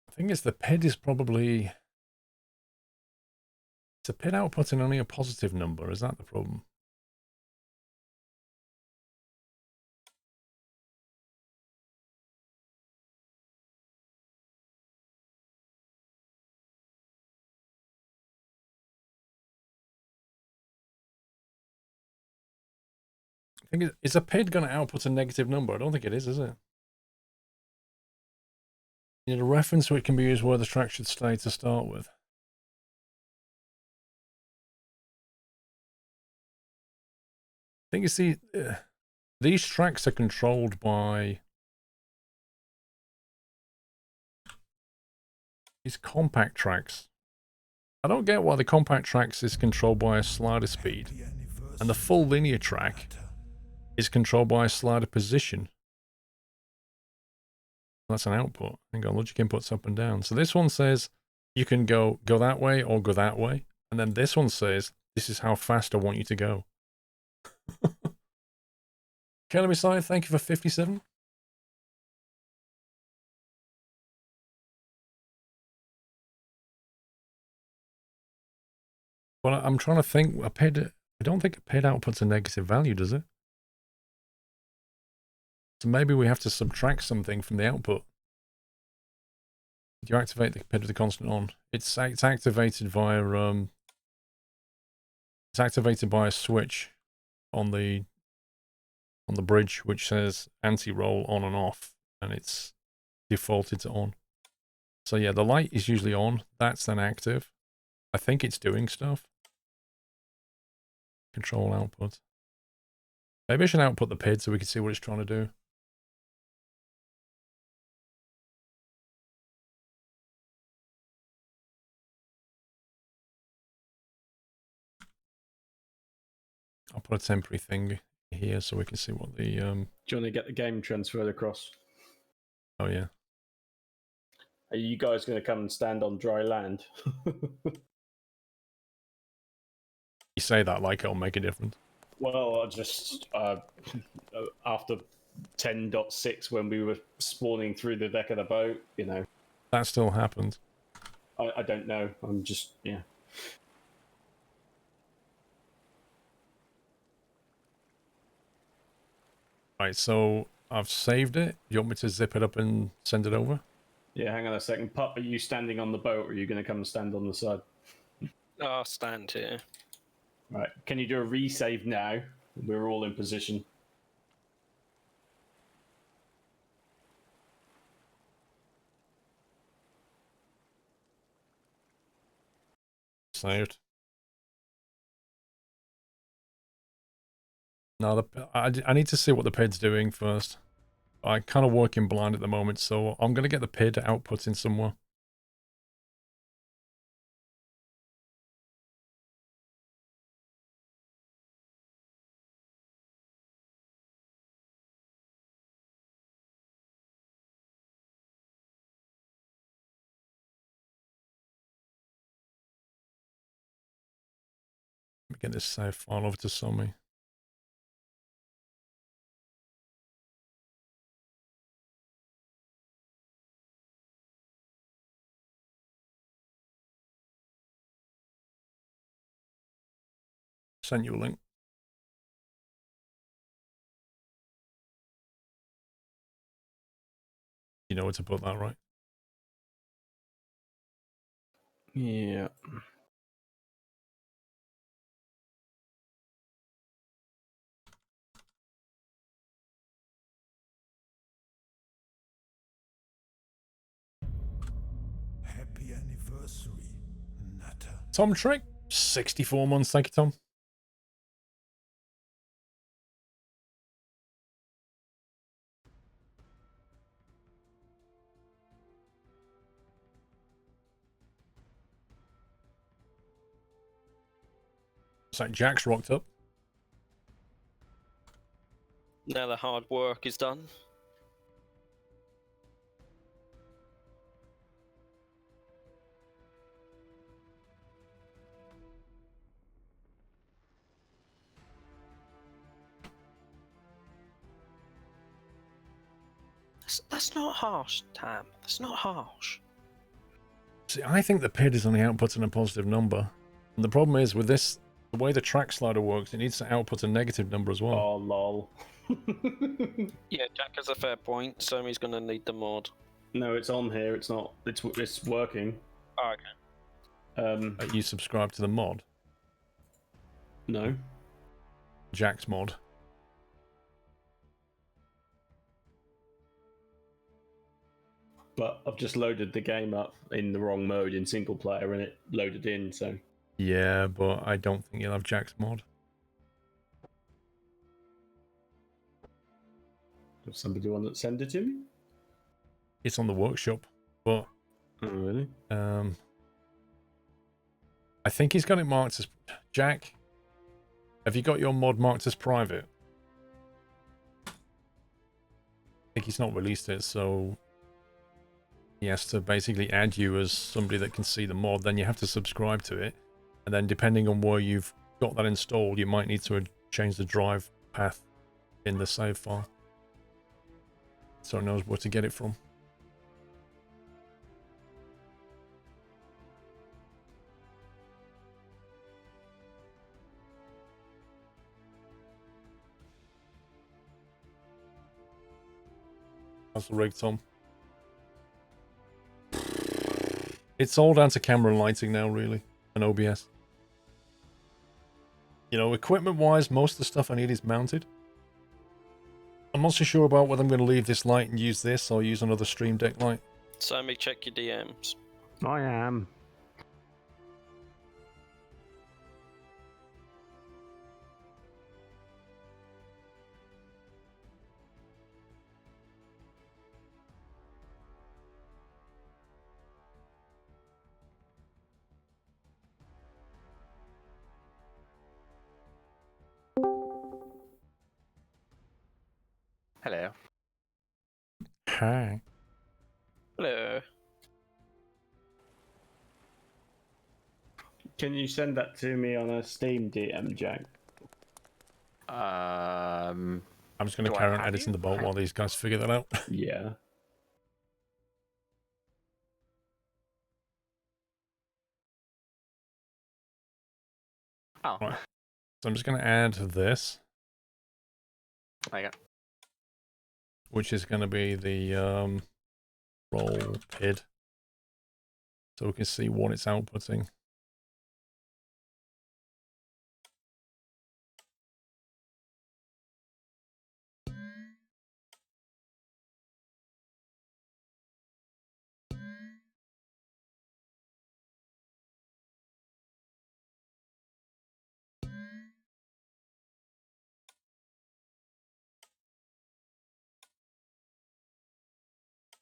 I think it's the PID is probably... It's a PID output and only a positive number. Is that the problem? I think is a PID going to output a negative number? I don't think it is it? You need a reference so it can be used where the track should stay to start with. I think you see, these tracks are controlled by these compact tracks. I don't get why the compact tracks is controlled by a slider speed, and the full linear track is controlled by a slider position. That's an output. Hang on, logic inputs up and down. So this one says you can go that way or go that way, and then this one says this is how fast I want you to go. Kelly Messiah, thank you for 57. Well, I'm trying to think. A PID, I don't think a PID outputs a negative value, does it? So maybe we have to subtract something from the output. Did you activate the PID with the constant on? It's activated via it's activated by a switch on the bridge which says anti-roll on and off, and it's defaulted to on. So yeah, the light is usually on. That's then active. I think it's doing stuff. Control output. Maybe I should output the PID so we can see what it's trying to do. I'll put a temporary thing here so we can see what the Do you want to get the game transferred across? oh yeah. Are you guys going to come and stand on dry land? You say that like it'll make a difference. Well, I just after 10.6 when we were spawning through the deck of the boat, you know. That still happened. I don't know. I'm just, yeah. Right, so I've saved it. You want me to zip it up and send it over? Yeah, hang on a second. Pup, are you standing on the boat or are you going to come and stand on the side? I'll stand here. Right. Can you do a resave now? We're all in position. Saved. No, I need to see what the PID's doing first. I'm kind of working blind at the moment, so I'm going to get the PID output in somewhere. Let me get this save file over to Somi. Sent you a link. You know where to put that, right? Yeah. Happy anniversary, Nutter. Tom Trick, 64 months. Thank you, Tom. It's like Jack's rocked up. Now the hard work is done. That's not harsh, Tam. That's not harsh. See, I think the PID is only outputting a positive number. And the problem is with this, the way the track slider works, it needs to output a negative number as well. Oh, lol. Yeah, Jack has a fair point. Somi's going to need the mod. No, it's on here. It's not. It's working. Oh, okay. You subscribe to the mod, No. Jack's mod. But I've just loaded the game up in the wrong mode in single player, and it loaded in. So Yeah, but I don't think you'll have Jack's mod. does somebody want to send it to me? It's on the workshop, but Oh, really? I think he's got it marked as Jack. Have you got your mod marked as private? I think he's not released it, so he has to basically add you as somebody that can see the mod. Then you have to subscribe to it, and then depending on where you've got that installed, you might need to change the drive path in the save file, so it knows where to get it from. How's the rig, Tom? It's all down to camera and lighting now, really, and OBS. You know, equipment-wise, most of the stuff I need is mounted. I'm not so sure about whether I'm going to leave this light and use this, or use another Stream Deck light. Somi, check your DMs. I am. Hello. Hi. Hello. Can you send that to me on a Steam DM, Jack? I'm just going to Do I carry on have editing you? the bolt while these guys figure that out. Yeah. Oh, Right. So I'm just going to add this, I got. which is going to be the roll PID, so we can see what it's outputting.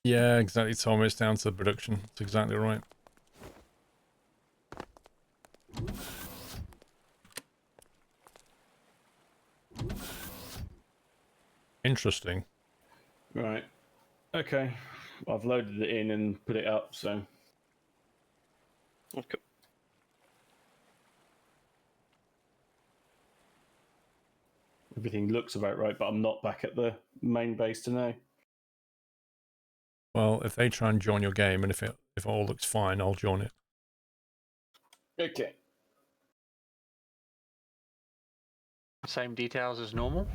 Yeah, exactly, Tom. It's down to the production. That's exactly right. Interesting. Right. Okay. I've loaded it in and put it up, so. Okay. Everything looks about right, but I'm not back at the main base to know. Well, if they try and join your game, and if it all looks fine, I'll join it. Okay. Same details as normal.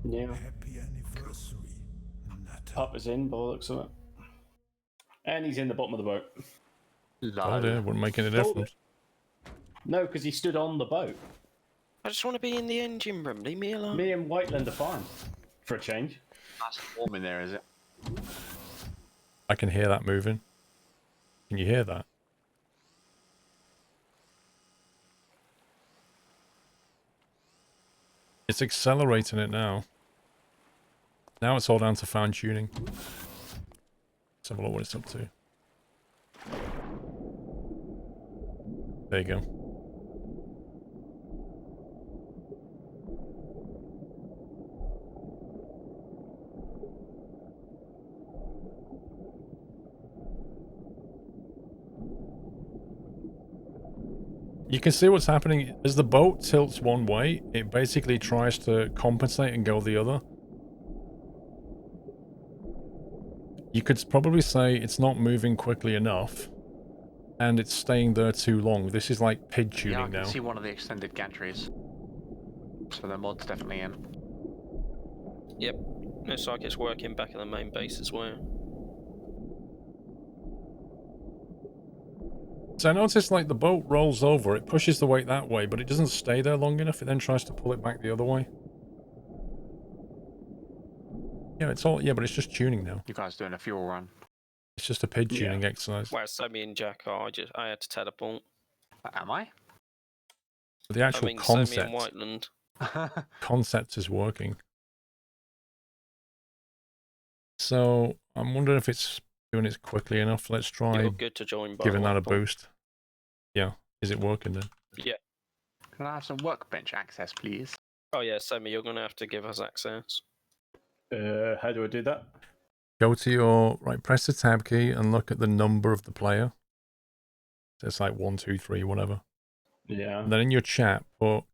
Yeah. Happy anniversary, Nutter. Pup is in by the looks of it. And he's in the bottom of the boat. Oh, yeah, wouldn't make any difference. No, because he stood on the boat. I just want to be in the engine room. Leave me alone. Me and Whiteland are fine. For a change. That's warm in there, is it? I can hear that moving. Can you hear that? It's accelerating it now. Now it's all down to fine tuning. Let's have a look what it's up to. There you go. You can see what's happening. As the boat tilts one way, it basically tries to compensate and go the other. You could probably say it's not moving quickly enough, and it's staying there too long. This is like PID tuning Yeah, I can now. see one of the extended gantries. So the mod's definitely in. Yep. Looks like it's working back at the main base as well. So I noticed like the boat rolls over, it pushes the weight that way, but it doesn't stay there long enough. It then tries to pull it back the other way. Yeah, it's all, yeah, but it's just tuning now. You guys doing a fuel run? It's just a PID tuning exercise. Well, so me and Jack are. I had to teleport. Am I? But the actual I mean, Sammy and concept, Whiteland. concept is working. So I'm wondering if it's doing it quickly enough. Let's try You're good to join. By giving the way, that a Paul. boost. Yeah, is it working then? Yeah. Can I have some workbench access, please? Oh yeah, Sammy, you're gonna have to give us access. How do I do that? Go to your, right, press the tab key and look at the number of the player. So it's like 1, 2, 3, whatever. Yeah. And then in your chat, put !,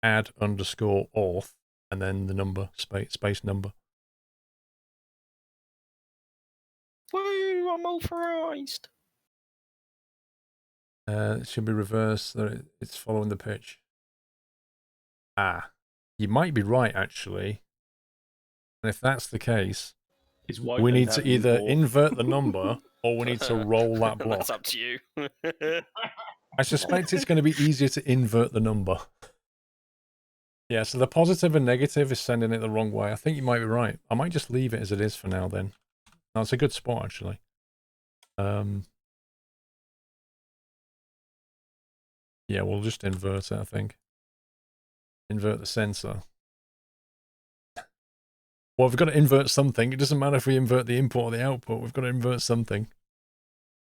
add _auth, and then the number, space number. Woo! I'm authorized. It should be reversed, so it's following the pitch. Ah, you might be right, actually. And if that's the case, Is we Whiteland need to having either more- invert the number, or we need to roll that block. That's up to you. I suspect it's going to be easier to invert the number. Yeah, so the positive and negative is sending it the wrong way. I think you might be right. I might just leave it as it is for now then. No, it's a good spot, actually. Yeah, we'll just invert it, I think. Invert the sensor. Well, we've got to invert something. It doesn't matter if we invert the input or the output. We've got to invert something.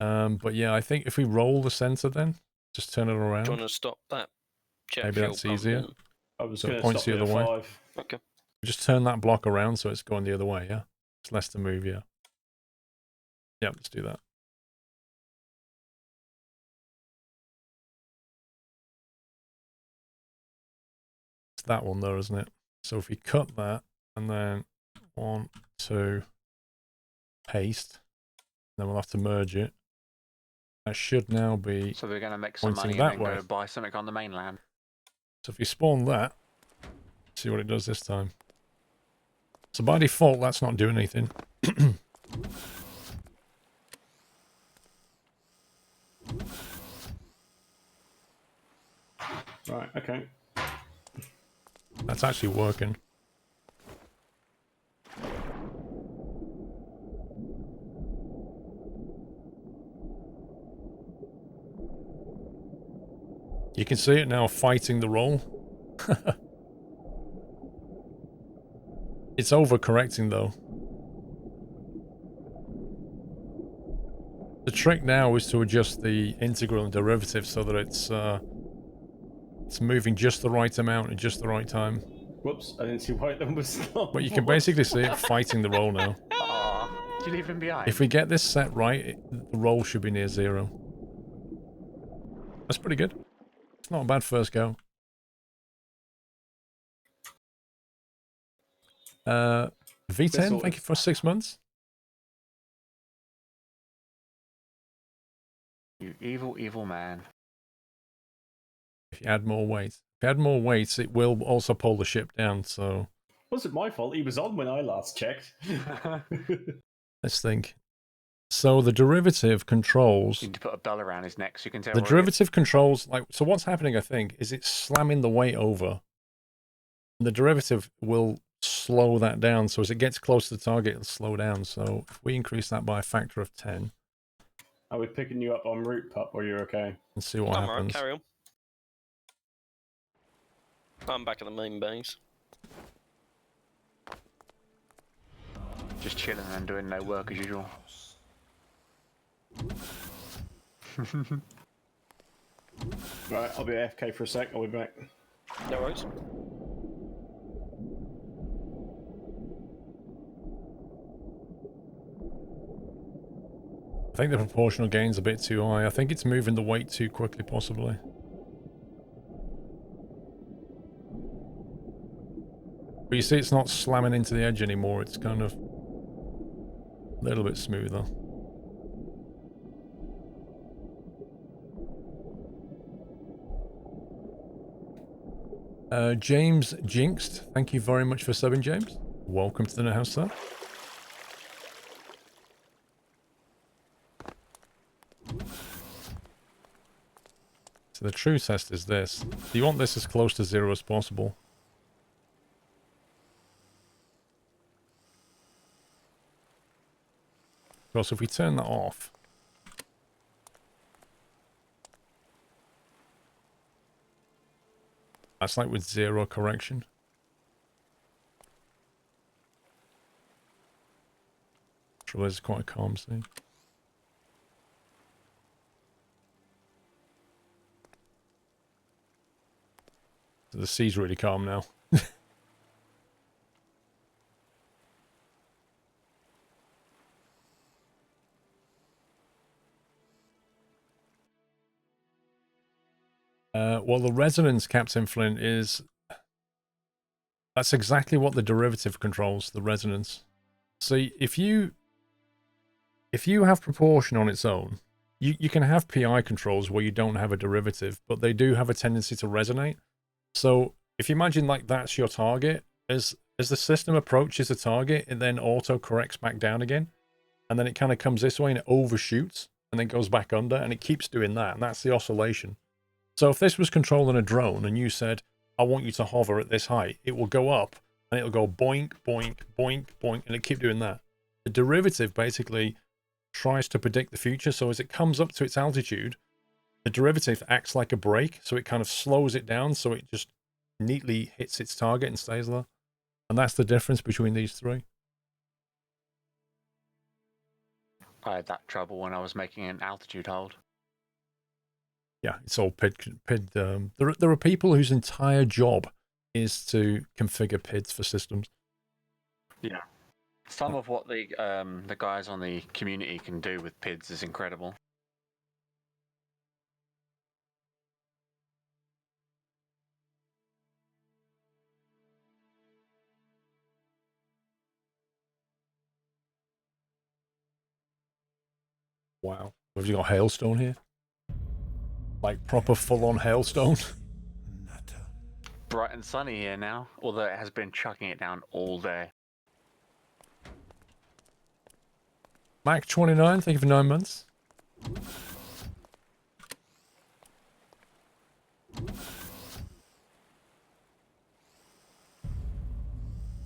But yeah, I think if we roll the sensor then, just turn it around. Do you want to stop that? Jet Maybe fuel that's pump easier. then? I was So it going to points stop the the other way. 5. Okay. Just turn that block around so it's going the other way, yeah? It's less to move, yeah. Yeah, let's do that. It's that one though, isn't it? So if we cut that, and then 1, 2, paste, then we'll have to merge it. That should now be... So we're going to make some Pointing money and that then way. go buy something on the mainland. So if you spawn that, see what it does this time. So by default, that's not doing anything. Right, okay. That's actually working. You can see it now fighting the roll. It's overcorrecting though. The trick now is to adjust the integral and derivative so that it's moving just the right amount at just the right time. Whoops, I didn't see Whiteland was not. But you can basically see it fighting the roll now. Aw, did you leave him behind? If we get this set right, the roll should be near 0. That's pretty good. It's not a bad first go. V10, thank you for 6 months. You evil, evil man. if you add more weight. If you add more weight, it will also pull the ship down, so... Wasn't my fault. He was on when I last checked. Let's think. So the derivative controls... You need to put a bell around his neck so you can tell The where he is. derivative controls... like. So what's happening, I think, is it's slamming the weight over. And the derivative will slow that down, so as it gets close to the target, it'll slow down. So if we increase that by a factor of 10... Are we picking you up en route, pup, or you're okay? and see what I'm alright, happens. carry on. I'm back at the main base. Just chilling and doing no work as usual. Right, I'll be AFK for a sec. I'll be back. No worries. I think the proportional gain's a bit too high. I think it's moving the weight too quickly, possibly. But you see, it's not slamming into the edge anymore. It's kind of a little bit smoother. James Jinxed, thank you very much for subbing, James. Welcome to the house, sir. So the true test is this. You want this as close to 0 as possible. So if we turn that off, that's like with 0 correction. Trouble is quite a calm scene. So the sea's really calm now. Well, the resonance, Captain Flint, is... that's exactly what the derivative controls, the resonance. So if you have proportion on its own, you can have PI controls where you don't have a derivative, but they do have a tendency to resonate. So if you imagine like that's your target, as the system approaches the target, it then auto-corrects back down again. And then it kind of comes this way and it overshoots and then goes back under, and it keeps doing that, and that's the oscillation. So if this was controlling a drone and you said, I want you to hover at this height, it will go up and it'll go boink, boink, boink, boink, and it keep doing that. The derivative basically tries to predict the future. So as it comes up to its altitude, the derivative acts like a brake. So it kind of slows it down so it just neatly hits its target and stays there. And that's the difference between these three. I had that trouble when I was making an altitude hold. Yeah, it's all PID. There are people whose entire job is to configure PIDs for systems. Yeah. Some of what the guys on the community can do with PIDs is incredible. Wow. Have you got hailstone here? Like proper full-on hailstone? Bright and sunny here now, although it has been chucking it down all day. Mac29, thank you for 9 months.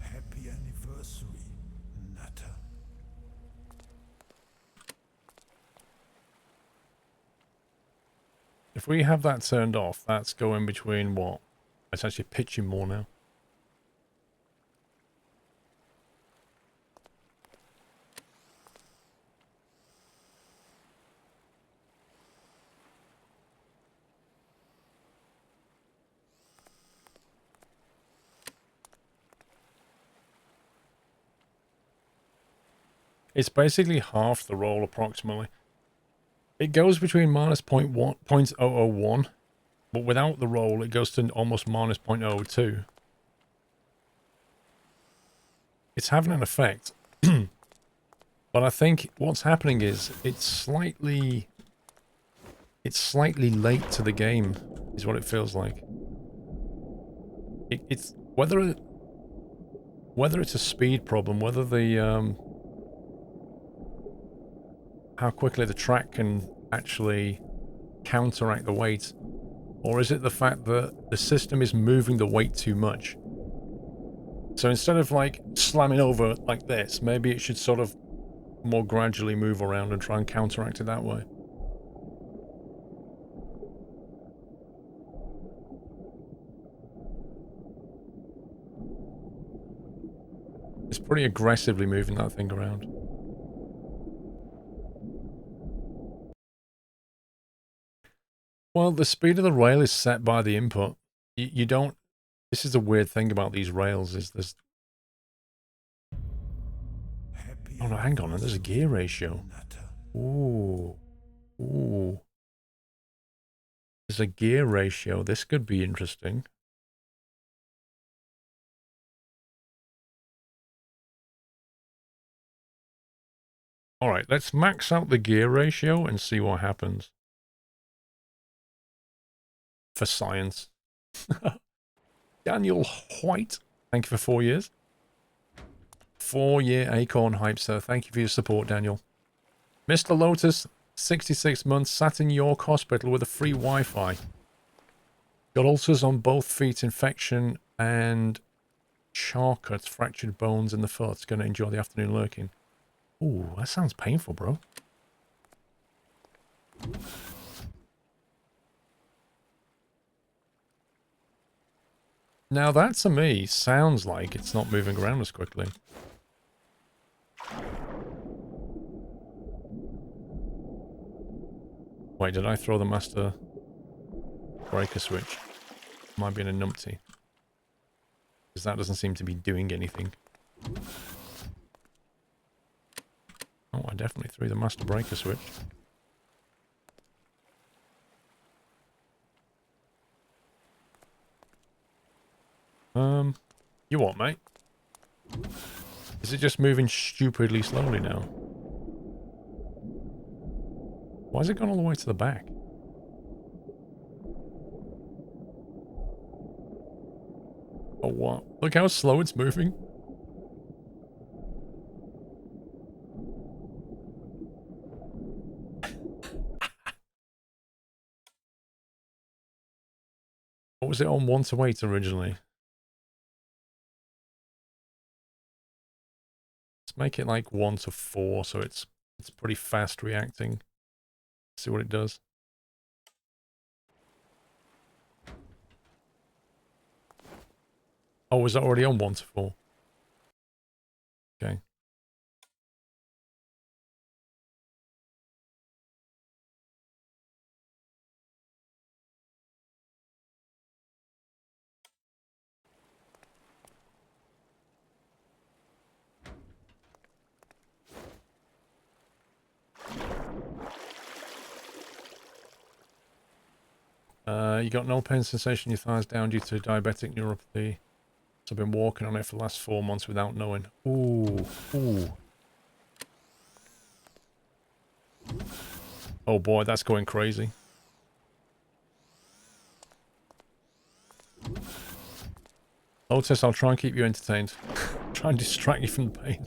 Happy anniversary, Nutter. If we have that turned off, that's going between what? It's actually pitching more now. It's basically half the roll approximately. It goes between minus 0.001, but without the roll it goes to almost minus 0.02. It's having an effect. But I think what's happening is it's slightly late to the game. is what it feels like. It's whether it's a speed problem, whether the how quickly the track can actually counteract the weight, or is it the fact that the system is moving the weight too much? So instead of like slamming over like this, maybe it should sort of more gradually move around and try and counteract it that way. It's pretty aggressively moving that thing around. Well, the speed of the rail is set by the input. You don't... This is the weird thing about these rails, is there's... Oh no, hang on, there's a gear ratio. Ooh. Ooh. There's a gear ratio. This could be interesting. Alright, let's max out the gear ratio and see what happens. For science. Daniel White, thank you for 4 years. 4-year Acorn Hype, sir. Thank you for your support, Daniel. Mr. Lotus, 66 months, sat in York Hospital with a free Wi-Fi. Got ulcers on both feet, infection, and char cuts, fractured bones in the foot. Gonna enjoy the afternoon lurking. Ooh, that sounds painful, bro. Now that to me sounds like it's not moving around as quickly. Wait, did I throw the master breaker switch? Might be in a numpty. Because that doesn't seem to be doing anything. Oh, I definitely threw the master breaker switch. You what, mate? Is it just moving stupidly slowly now? Why has it gone all the way to the back? Oh, what? Look how slow it's moving. What was it on 1 to 8 originally? Let's make it like 1 to 4, so it's pretty fast reacting. See what it does. Oh, was that already on 1 to 4? Okay. You got no pain sensation in your thighs down due to diabetic neuropathy. So I've been walking on it for the last 4 months without knowing. Ooh, ooh. Oh boy, that's going crazy. Otis, I'll try and keep you entertained. Try and distract you from the pain.